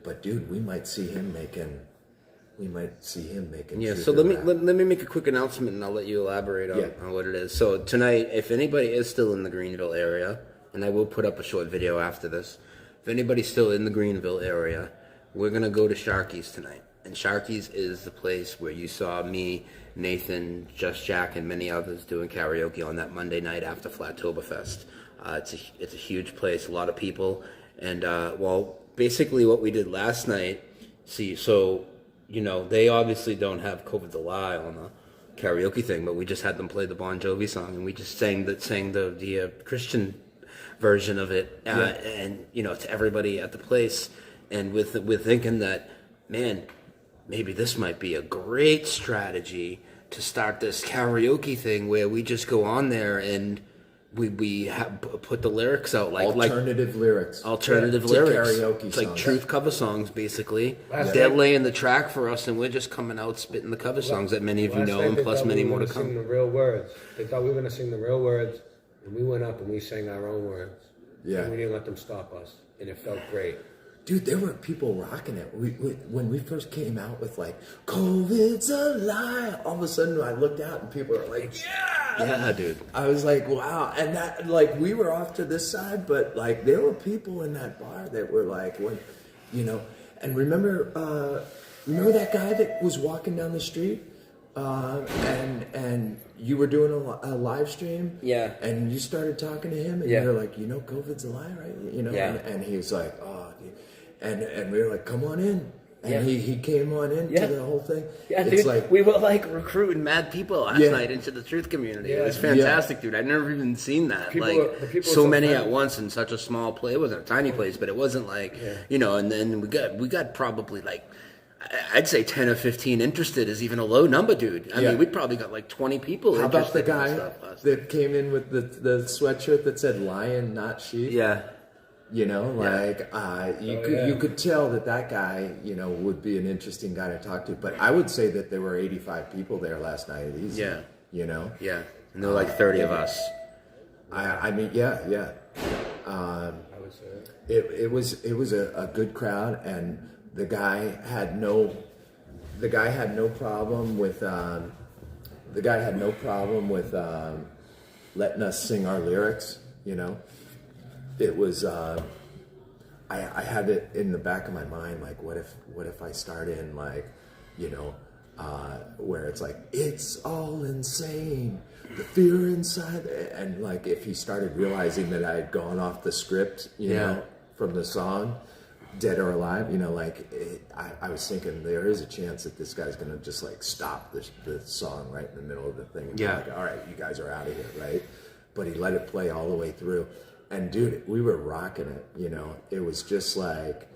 But dude, we might see him making. Yeah. So let me make a quick announcement, and I'll let you elaborate on what it is. So tonight, if anybody is still in the Greenville area, and I will put up a short video after this. If anybody's still in the Greenville area, we're going to go to Sharky's tonight. And Sharky's is the place where you saw me, Nathan, Just Jack, and many others doing karaoke on that Monday night after Flattoberfest. It's a huge place, a lot of people. And, basically what we did last night, they obviously don't have COVID the Lie on the karaoke thing, but we just had them play the Bon Jovi song, and we just sang the Christian version of it, and to everybody at the place, and with thinking that, man, maybe this might be a great strategy to start this karaoke thing where we just go on there and we put the lyrics out alternative lyrics, karaoke it's songs. Like truth cover songs, basically. They're laying the track for us, and we're just coming out spitting the cover songs that many of you know, and plus many more to come. Sing the real words. They thought we were going to sing the real words. And we went up and we sang our own words. Yeah. And we didn't let them stop us. And it felt great. Dude, there were people rocking it. When we first came out with like, COVID's a lie, all of a sudden I looked out and people were like, yeah! Yeah, dude. I was like, wow. And that, like, we were off to this side, but like, there were people in that bar that were like, and remember that guy that was walking down the street? And you were doing a live stream, and you started talking to him, and you were like, COVID's a lie, right? And he was like, oh, dude. And we were like, come on in, and he came on in to the whole thing. Yeah, it's dude, like we were like recruiting mad people last night into the truth community. It was fantastic, dude. I'd never even seen that. People so many at once in such a small place. It wasn't a tiny place, but it wasn't like And then we got probably like, I'd say 10 or 15 interested is even a low number, dude. I mean, we probably got like 20 people. How about the guy that came in with the sweatshirt that said "lion, not sheep"? Yeah. You could tell that guy, would be an interesting guy to talk to. But I would say that there were 85 people there last night. Easy, Yeah. Yeah. And there were like 30 of us. I mean, I would say it was a good crowd, and the guy had no problem with letting us sing our lyrics. It was I had it in the back of my mind, like, what if I start in like, you know, where it's like, it's all insane, the fear inside, and like if he started realizing that I had gone off the script, you know, from the song, Dead or Alive, you know, like I was thinking there is a chance that this guy's gonna just like stop the song right in the middle of the thing and be like, all right, you guys are out of here, right? But he let it play all the way through, and dude, we were rocking it, you know. It was just like,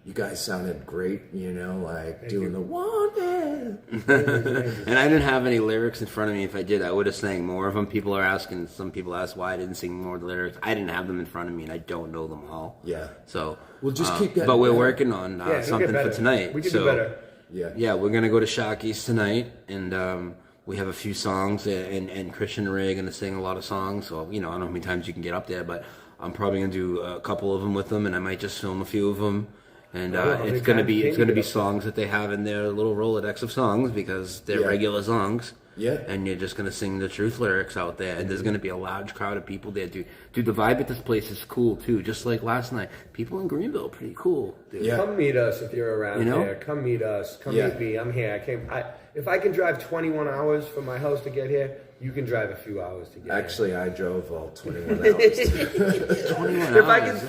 you guys sounded great, you know, like doing the wanted. And I didn't have any lyrics in front of me. If I did, I would have sang more of them. People are asking, some people ask why I didn't sing more of the lyrics. I didn't have them in front of me, and I don't know them all. Yeah. So we'll just keep getting But we're better. working on something for tonight. We can do better. Yeah, we're gonna go to Shockies tonight, and we have a few songs, and Christian and Ray are gonna sing a lot of songs. So I don't know how many times you can get up there, but I'm probably gonna do a couple of them with them, and I might just film a few of them. And it's gonna be songs that they have in their little Rolodex of songs because they're regular songs. Yeah. And you're just gonna sing the truth lyrics out there, and there's gonna be a large crowd of people there, dude. Dude, the vibe at this place is cool too. Just like last night, people in Greenville are pretty cool, dude. Yeah. Come meet us if you're around here. Come meet us. Come meet me. I'm here. If I can drive 21 hours from my house to get here, you can drive a few hours to get Actually, I drove all 21 hours. 21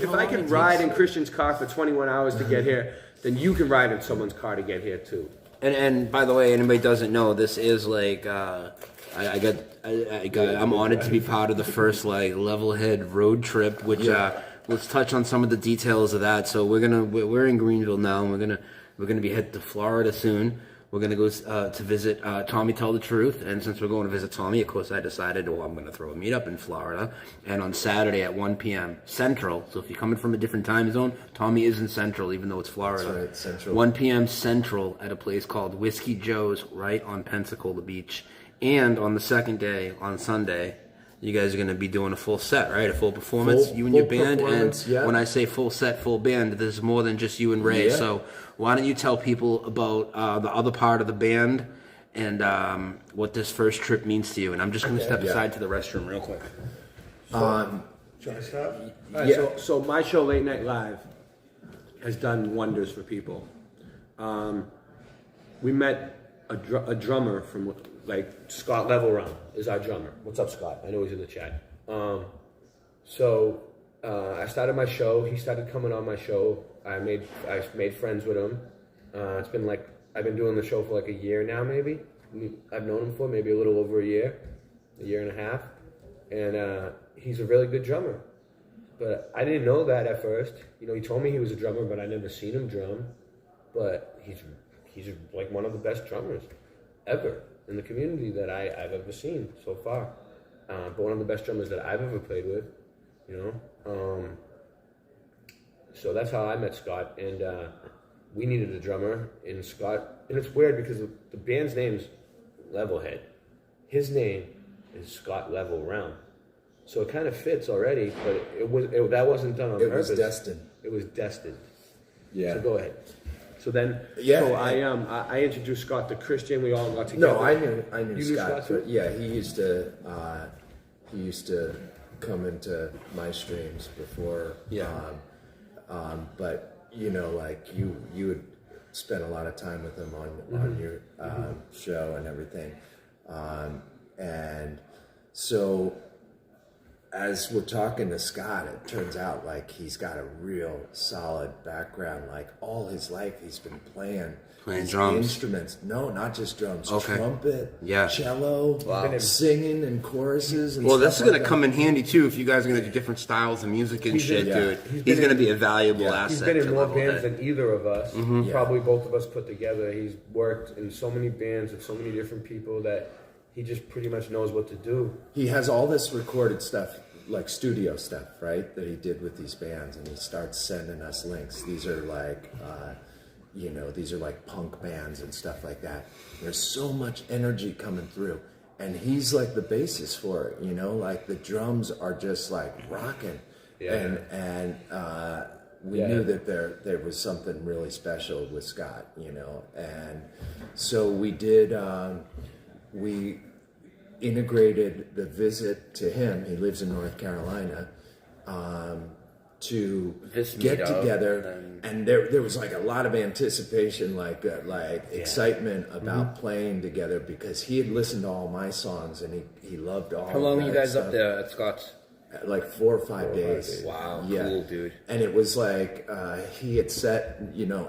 If I can ride in Christian's car for 21 hours to get here, then you can ride in someone's car to get here too. And by the way, anybody doesn't know, this is like I'm honored to be part of the first like Levelhead road trip, which let's touch on some of the details of that. So we're in Greenville now, and we're gonna be headed to Florida soon. We're going to go to visit Tommy Tell the Truth. And since we're going to visit Tommy, of course, I decided, I'm going to throw a meetup in Florida. And on Saturday at 1 p.m. Central, so if you're coming from a different time zone, Tommy is in Central, even though it's Florida. That's right, Central. 1 p.m. Central at a place called Whiskey Joe's right on Pensacola Beach. And on the second day, on Sunday, you guys are going to be doing a full set, right? A full performance, you and your band. And when I say full set, full band, there's more than just you and Ray. Yeah. So why don't you tell people about the other part of the band and what this first trip means to you? And I'm just going to step aside to the restroom real quick. Should I start? All right, so my show, Late Night Live, has done wonders for people. We met a drummer from Scott Levelrealm is our drummer. What's up, Scott? I know he's in the chat. I started my show. He started coming on my show. I made friends with him. It's been I've been doing the show for a year now, maybe. I've known him for maybe a little over a year and a half, and he's a really good drummer. But I didn't know that at first. He told me he was a drummer, but I never seen him drum. But he's like one of the best drummers ever in the community that I've ever seen so far. But one of the best drummers that I've ever played with, So that's how I met Scott, and we needed a drummer, and Scott, and it's weird because the band's name's Levelhead. His name is Scott Levelrealm. So it kind of fits already, but that wasn't done on purpose. It was destined. It was destined. Yeah. So go ahead. So then, I introduced Scott to Christian. We all got together. No, I knew Scott too? Yeah, he used to come into my streams before. Yeah. But you would spend a lot of time with him on your show and everything, and so as we're talking to Scott, it turns out he's got a real solid background. All his life, he's been playing drums, instruments. No, not just drums. Okay. Trumpet, cello, singing and choruses. And this is going to come in handy too if you guys are going to do different styles of music and dude. He's going to be a valuable asset. He's been in more bands than either of us. Mm-hmm. Probably both of us put together. He's worked in so many bands with so many different people that he just pretty much knows what to do. He has all this recorded stuff, studio stuff, right, that he did with these bands, and he starts sending us links. These are these are punk bands and stuff like that. There's so much energy coming through, and he's the basis for it. The drums are just rocking, and we knew that there was something really special with Scott, and so we did. We integrated the visit to him. He lives in North Carolina, to This get meetup, together, and there was like a lot of anticipation, like excitement about playing together, because he had listened to all my songs and he loved all. How long were you guys stuff. up there at Scott's? Like 4 or 5 days. Wow, yeah. cool, dude. And it was like he had set,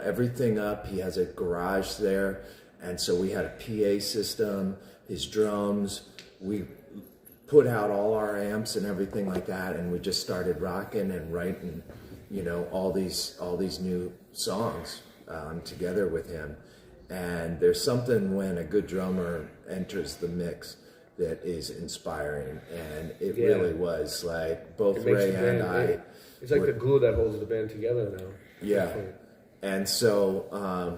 everything up. He has a garage there, and so we had a PA system, his drums. We put out all our amps and everything like that, and we just started rocking and writing, all these new songs together with him. And there's something when a good drummer enters the mix that is inspiring, and it really was like both Ray and I. It's like the glue that holds the band together now. Yeah, and so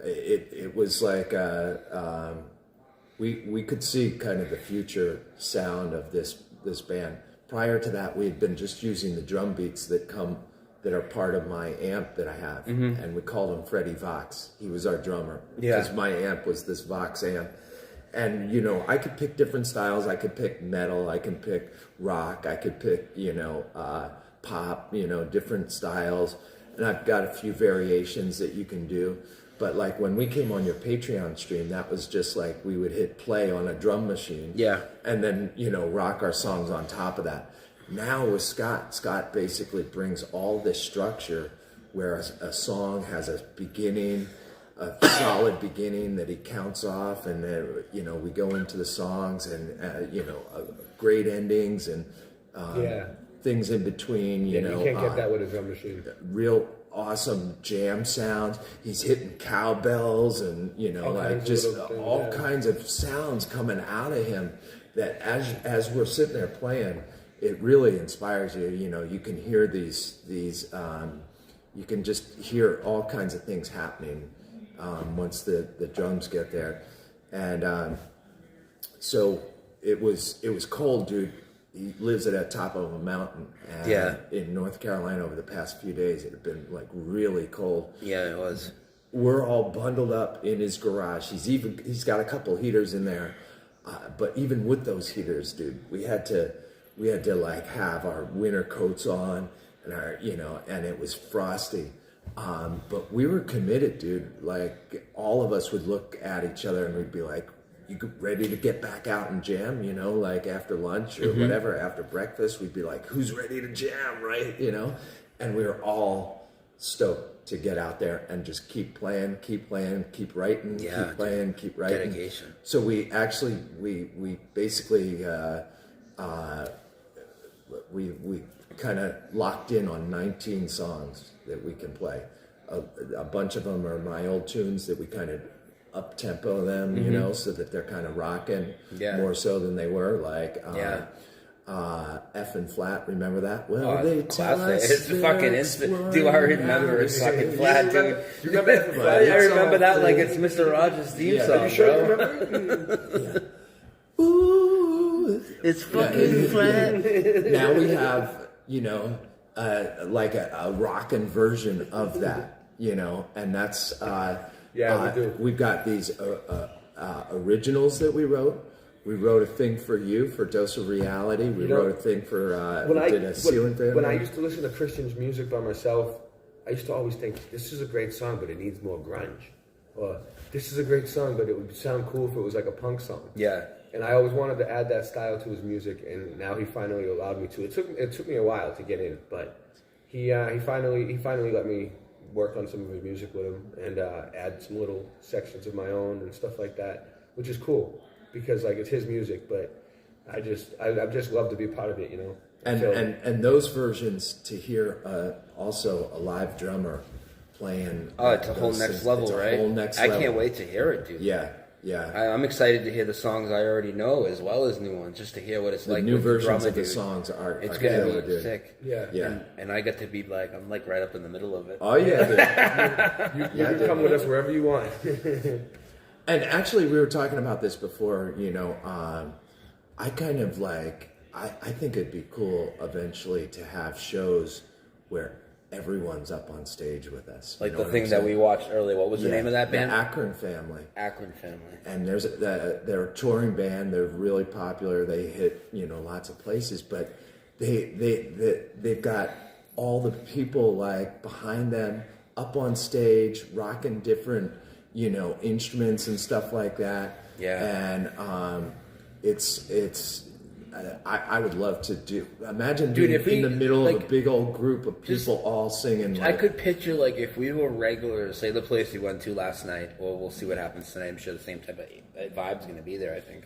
it was like we could see kind of the future sound of this band. Prior to that, we had been just using the drum beats that are part of my amp that I have, and we called him Freddie Vox. He was our drummer because my amp was this Vox amp. And, I could pick different styles. I could pick metal. I could pick rock. I could pick, pop, different styles. And I've got a few variations that you can do. But like when we came on your Patreon stream, that was just like we would hit play on a drum machine. Yeah. And then, rock our songs on top of that. Now with Scott basically brings all this structure where a song has a beginning, a solid beginning that he counts off, and then we go into the songs, and great endings and things in between. You can't get that with a drum machine. Real awesome jam sounds. He's hitting cowbells and all kinds of sounds coming out of him. That as we're sitting there playing, it really inspires you. You can hear these. You can just hear all kinds of things happening. Once the drums get there, and so it was cold, dude. He lives at the top of a mountain, and in North Carolina over the past few days, it had been like really cold. Yeah, it was. We're all bundled up in his garage. He's got a couple heaters in there, but even with those heaters, dude, we had to like have our winter coats on, and and it was frosty. But we were committed, dude. Like all of us would look at each other and we'd be like, "You ready to get back out and jam?" Like after lunch or whatever, after breakfast, we'd be like, "Who's ready to jam?" Right? And we were all stoked to get out there and just keep playing, keep writing, keep playing, keep writing. Dedication. So we actually we basically we kind of locked in on 19 songs that we can play. A bunch of them are my old tunes that we kind of up tempo them, so that they're kind of rocking more so than they were. Like F and flat, remember that? Well, they tell us it's fucking instant. Do I remember it's fucking flat, dude? You remember F and flat? I remember that like it's Mr. Rogers' theme song. You sure you remember? Ooh, it's fucking flat. Now we have, like a rockin' version of that, and that's we do. We've got these originals that we wrote. We wrote a thing for you for Dose of Reality. We wrote a thing for did a Ceiling Fan. When I used to listen to Christian's music by myself, I used to always think, this is a great song, but it needs more grunge. Or this is a great song, but it would sound cool if it was like a punk song. Yeah. And I always wanted to add that style to his music, and now he finally allowed me to. It took me a while to get in, but he finally let me work on some of his music with him and add some little sections of my own and stuff like that, which is cool because like it's his music, but I just love to be a part of it, And those versions, to hear also a live drummer playing. Oh, it's a whole next level, right? Whole next level. I can't wait to hear it, dude. Yeah. I'm excited to hear the songs I already know as well as new ones, just to hear what it's the like. New with versions the of the dude. songs are It's gonna killer, be dude. sick. Yeah. And I get to be like, I'm like right up in the middle of it. Oh yeah, dude. You can come with us wherever you want. And actually, we were talking about this before. I kind of like. I think it'd be cool eventually to have shows where everyone's up on stage with us. Like the thing that we watched earlier. What was the name of that band? The Akron Family. Akron Family. And they're a touring band. They're really popular. They hit lots of places, but they've got all the people like behind them up on stage rocking different, you know, instruments and stuff like that. Yeah. And I would love to imagine Dude, being if we, in the middle of like, a big old group of people all singing. I Like, could picture, like, if we were regular, say the place we went to last night, or we'll see what happens tonight. I'm sure the same type of vibe's going to be there, I think.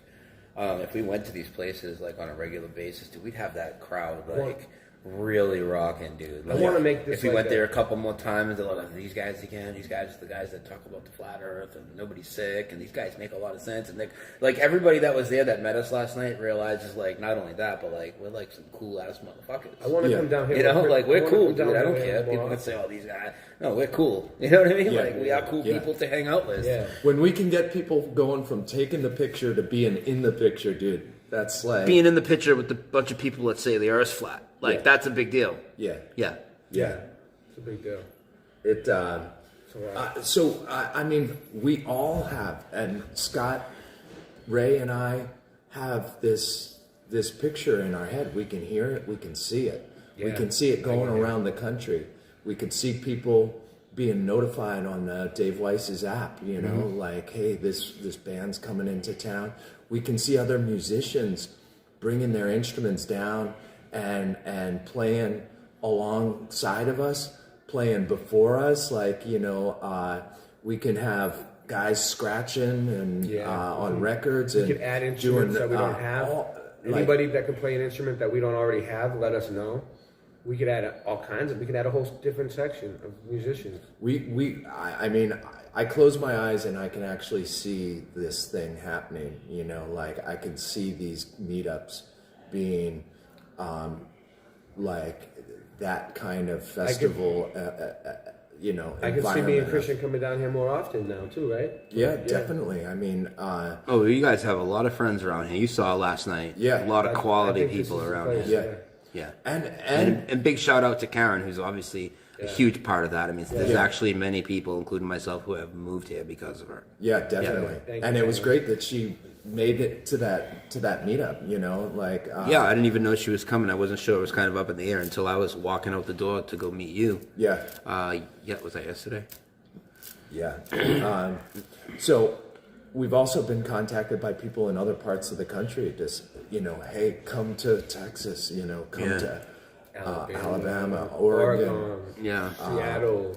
If we went to these places, like, on a regular basis, dude, we'd have that crowd, like, really rocking, dude. Like, I want to make this if we like went there a couple more times, they're like, these guys again, these guys are the guys that talk about the flat earth, and nobody's sick, and these guys make a lot of sense. And like everybody that was there that met us last night realizes, like, not only that, but, like, we're, like, some cool-ass motherfuckers. I want to come down here. You know, like, we're cool, dude. I don't here care. more People often. can say, oh, these guys. No, we're cool. You know what I mean? Yeah, Like, we are cool people to hang out with. Yeah. when we can get people going from taking the picture to being in the picture, dude, that's like Being in the picture with a bunch of people that say the earth's flat. Like, Yeah. that's a big deal. yeah, Yeah. yeah. It's a big deal. It. alright. So I mean, we all have, and Scott, Ray, and I have this picture in our head. We can hear it. We can see it. We Yeah. can see it going around the country. We could see people being notified on Dave Weiss's app. You know, like, hey, this band's coming into town. We can see other musicians bringing their instruments down and playing alongside of us, playing before us. Like, you know, we can have guys scratching and on records We and could add instruments that we don't have. Anybody that can play an instrument that we don't already have, let us know. We could add all kinds of. We could add a whole different section of musicians. I mean, I close my eyes and I can actually see this thing happening. You know, like I can see these meetups being like that kind of festival. You know, I could see me and environment. Christian coming down here more often now too, right? Yeah, definitely. I mean, Oh, you guys have a lot of friends around here. You saw last night. Yeah. A lot of I quality think this people is the around place, here. yeah, Yeah. And big shout out to Karen, who's obviously a huge part of that. I mean, there's actually many people, including myself, who have moved here because of her. yeah, definitely. Thank And you, it was Karen. great that she made it to that meetup. You know, like Yeah, I didn't even know she was coming. I wasn't sure. It was kind of up in the air until I was walking out the door to go meet you. yeah. Was that yesterday? Yeah. So we've also been contacted by people in other parts of the country. Just, you know, hey, come to Texas. You know, come to Alabama, Oregon, Yeah. Seattle,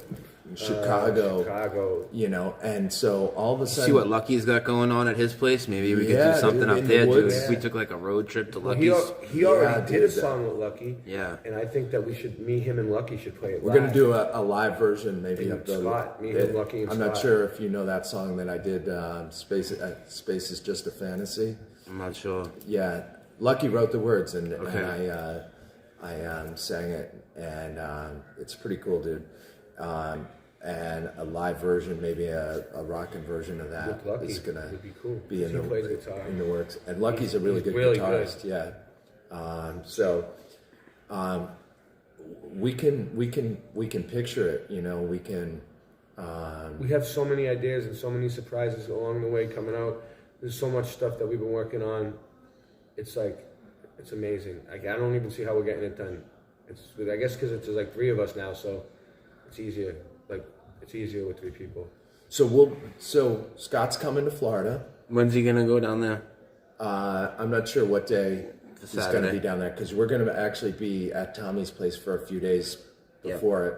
Chicago. You know, and so all of a sudden, See what Lucky's got going on at his place? Maybe we could Yeah, do something dude, up in the there, dude. woods. If we took like a road trip to Well, Lucky's. he already Yeah, did a dude, song with Lucky. Yeah. And I think that me, him, and Lucky should play it we're live. gonna do a live version, maybe of the. Scott, me, him, Lucky, and I'm not Scott. sure if you know that song that I did. Space is just a fantasy. I'm not sure. Yeah, Lucky wrote the words, and Okay. I sang it, and it's pretty cool, dude. And a live version, maybe a rockin' version of that With Lucky is gonna would be cool. be in He the plays guitar. in the works. And Lucky's a really He's good really guitarist. good. Yeah. We can picture it. You know, we can. We have so many ideas and so many surprises along the way coming out. There's so much stuff that we've been working on. It's like, it's amazing. I don't even see how we're getting it done. I guess because it's like 3 of us now, so it's easier. Like, it's easier with 3 people. So Scott's coming to Florida. When's he gonna go down there? I'm not sure what day he's going to Saturday. be down there because we're going to actually be at Tommy's place for a few days before it.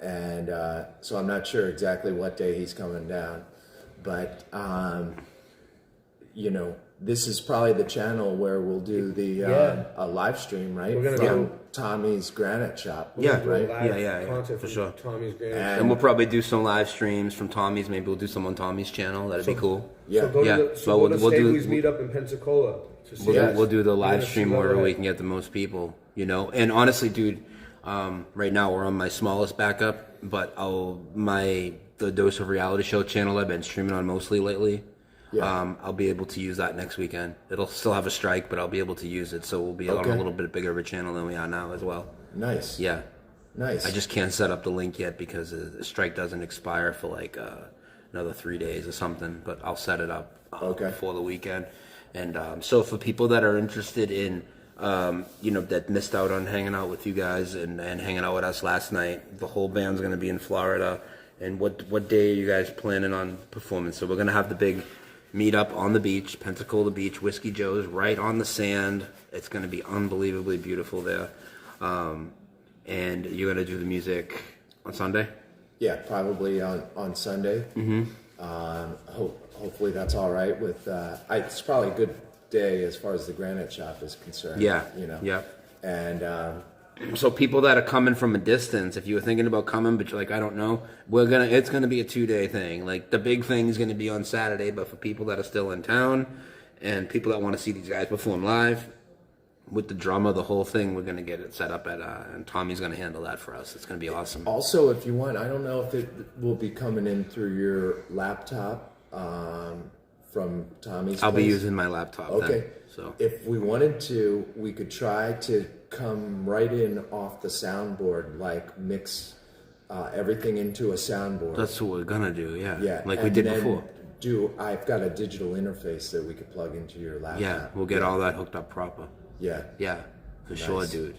And so I'm not sure exactly what day he's coming down. But, you know, this is probably the channel where we'll do the a live stream, right? We're gonna From do- Tommy's Granite Shop. Yeah, Do a right. live Yeah, concert for from sure. Tommy's Grand. And- And we'll probably do some live streams from Tommy's. Maybe we'll do some on Tommy's channel. That'd be cool. Yeah. So go Yeah. to the, So so we'll go to do- Staveley's meetup in Pensacola. To see We'll, us. we'll do the We're live gonna stream see where Levelrealm. we can get the most people, you know. And honestly, dude, right now we're on my smallest backup, but the Dose of Reality Show channel I've been streaming on mostly lately. Yeah. I'll be able to use that next weekend. It'll still have a strike, but I'll be able to use it. So we'll be on Okay. a little bit bigger of a channel than we are now as well. Nice. Yeah. Nice. I just can't set up the link yet because the strike doesn't expire for like another 3 days or something. But I'll set it up Okay. for the weekend. And so for people that are interested in that missed out on hanging out with you guys and hanging out with us last night. The whole band's going to be in Florida. And what day are you guys planning on performing? So we're going to have the big meetup on the beach, Pensacola Beach, Whiskey Joe's, right on the sand. It's going to be unbelievably beautiful there. And you're going to do the music on Sunday? Yeah, probably on Sunday. Mm-hmm. Hopefully that's all right with. It's probably a good day as far as the granite shop is concerned. Yeah. Yeah. And so people that are coming from a distance, if you were thinking about coming, but you're like, I don't know, it's gonna be a 2-day thing. Like the big thing is gonna be on Saturday, but for people that are still in town and people that want to see these guys perform live with the drummer, the whole thing, we're gonna get it set up and Tommy's gonna handle that for us. It's gonna be awesome. Also, if you want, I don't know if it will be coming in through your laptop from Tommy's. I'll be place. using my laptop. Okay. Then, so if we wanted to, we could try to come right in off the soundboard, like mix everything into a soundboard. that's what we're gonna do. Yeah. Like we and did then before. I've got a digital interface that we could plug into your laptop. Yeah, we'll get all that hooked up proper. Yeah. Yeah, for sure, dude.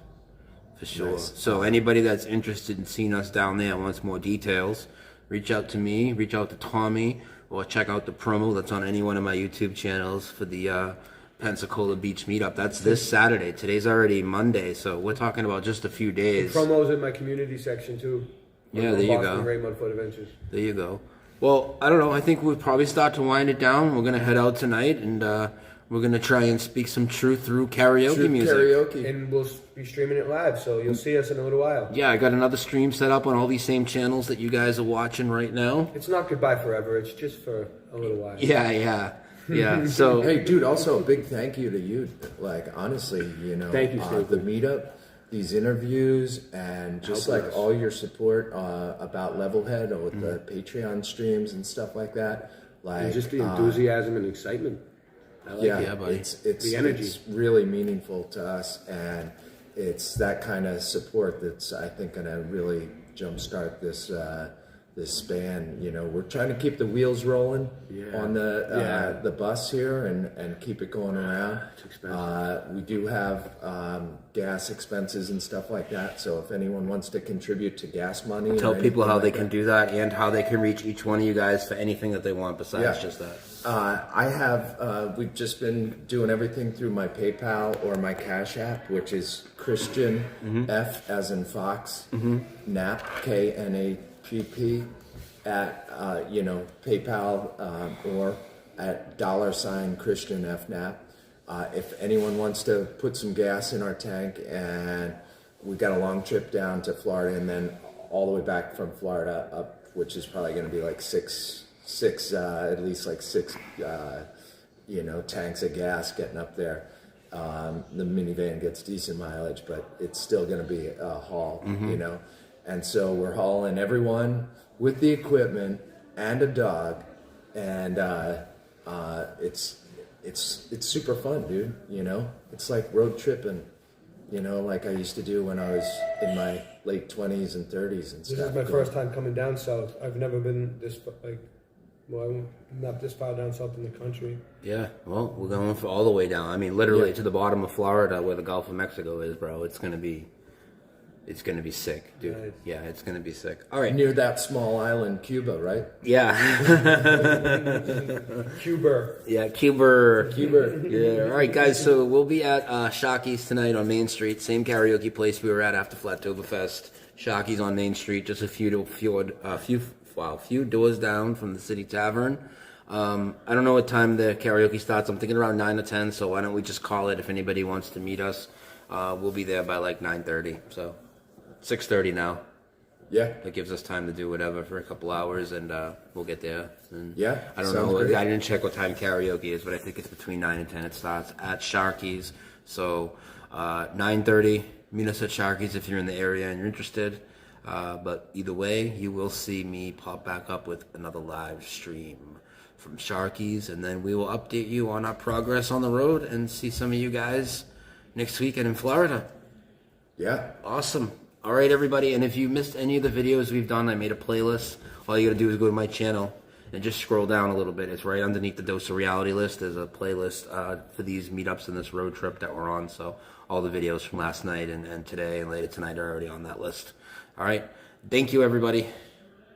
For sure. Nice. So anybody that's interested in seeing us down there and wants more details, reach out to me, reach out to Tommy, or check out the promo that's on any one of my YouTube channels for the Pensacola Beach meetup. That's this Saturday. Today's already Monday, so we're talking about just a few days. Promos in my community section too. Yeah, there you Boston go. Great Mudfoot Adventures. There you go. Well, I don't know. I think we'll probably start to wind it down. We're going to head out tonight, and we're going to try and speak some truth through karaoke music. Karaoke. And we'll be streaming it live, so you'll see us in a little while. Yeah, I got another stream set up on all these same channels that you guys are watching right now. It's not goodbye forever. It's just for a little while. Yeah. So Hey, dude, also a big thank you to you. Like, honestly, Thank you, Steve. the meetup, these interviews, and just Helping like us. all your support about Levelhead or with the Patreon streams and stuff like that. Like, And just the enthusiasm and excitement. I like yeah, it. Yeah, buddy. it's The energy. It's really meaningful to us, and it's that kind of support that's, I think, going to really jumpstart this span. We're trying to keep the wheels rolling on the bus here and keep it going around. It's expensive. We do have gas expenses and stuff like that, so if anyone wants to contribute to gas money, tell or people anything how like they that, can do that and how they can reach each one of you guys for anything that they want besides just that. I have, we've just been doing everything through my PayPal or my Cash App, which is Christian, F as in Fox, Knapp, Knapp, at, PayPal or at $ChristianFKnapp. If anyone wants to put some gas in our tank, and we got a long trip down to Florida and then all the way back from Florida up, which is probably going to be like at least like six tanks of gas getting up there. The minivan gets decent mileage, but it's still going to be a haul, and so we're hauling everyone with the equipment and a dog, and it's super fun, dude. It's like road tripping, like I used to do when I was in my late 20s and 30s and stuff. This is my first time coming down south. I've never been this I'm not this far down south in the country. Yeah, well, we're going for all the way down. I mean, literally to the bottom of Florida, where the Gulf of Mexico is, bro. It's gonna be sick, dude. Nice. Yeah, it's gonna be sick. All right. Near that small island, Cuba, right? Yeah. Cuba. Yeah, Cuba. Cuba. Yeah. All right, guys. So we'll be at Shocky's tonight on Main Street, same karaoke place we were at after Flattoberfest. Shocky's on Main Street, just a few doors down from the City Tavern. I don't know what time the karaoke starts. I'm thinking around 9 or 10. So why don't we just call it if anybody wants to meet us? We'll be there by like 9:30. So 6:30 now. Yeah. That gives us time to do whatever for a couple hours, and we'll get there. And Yeah, I don't sounds know. great. I didn't check what time karaoke is, but I think it's between 9 and 10. It starts at Sharky's. So 9:30. Meet us at Sharky's if you're in the area and you're interested. But either way, you will see me pop back up with another live stream from Sharky's, and then we will update you on our progress on the road and see some of you guys next weekend in Florida. Yeah. Awesome. All right, everybody. And if you missed any of the videos we've done, I made a playlist. All you got to do is go to my channel and just scroll down a little bit. It's right underneath the Dose of Reality list. There's a playlist for these meetups and this road trip that we're on. So all the videos from last night and today and later tonight are already on that list. All right. Thank you, everybody.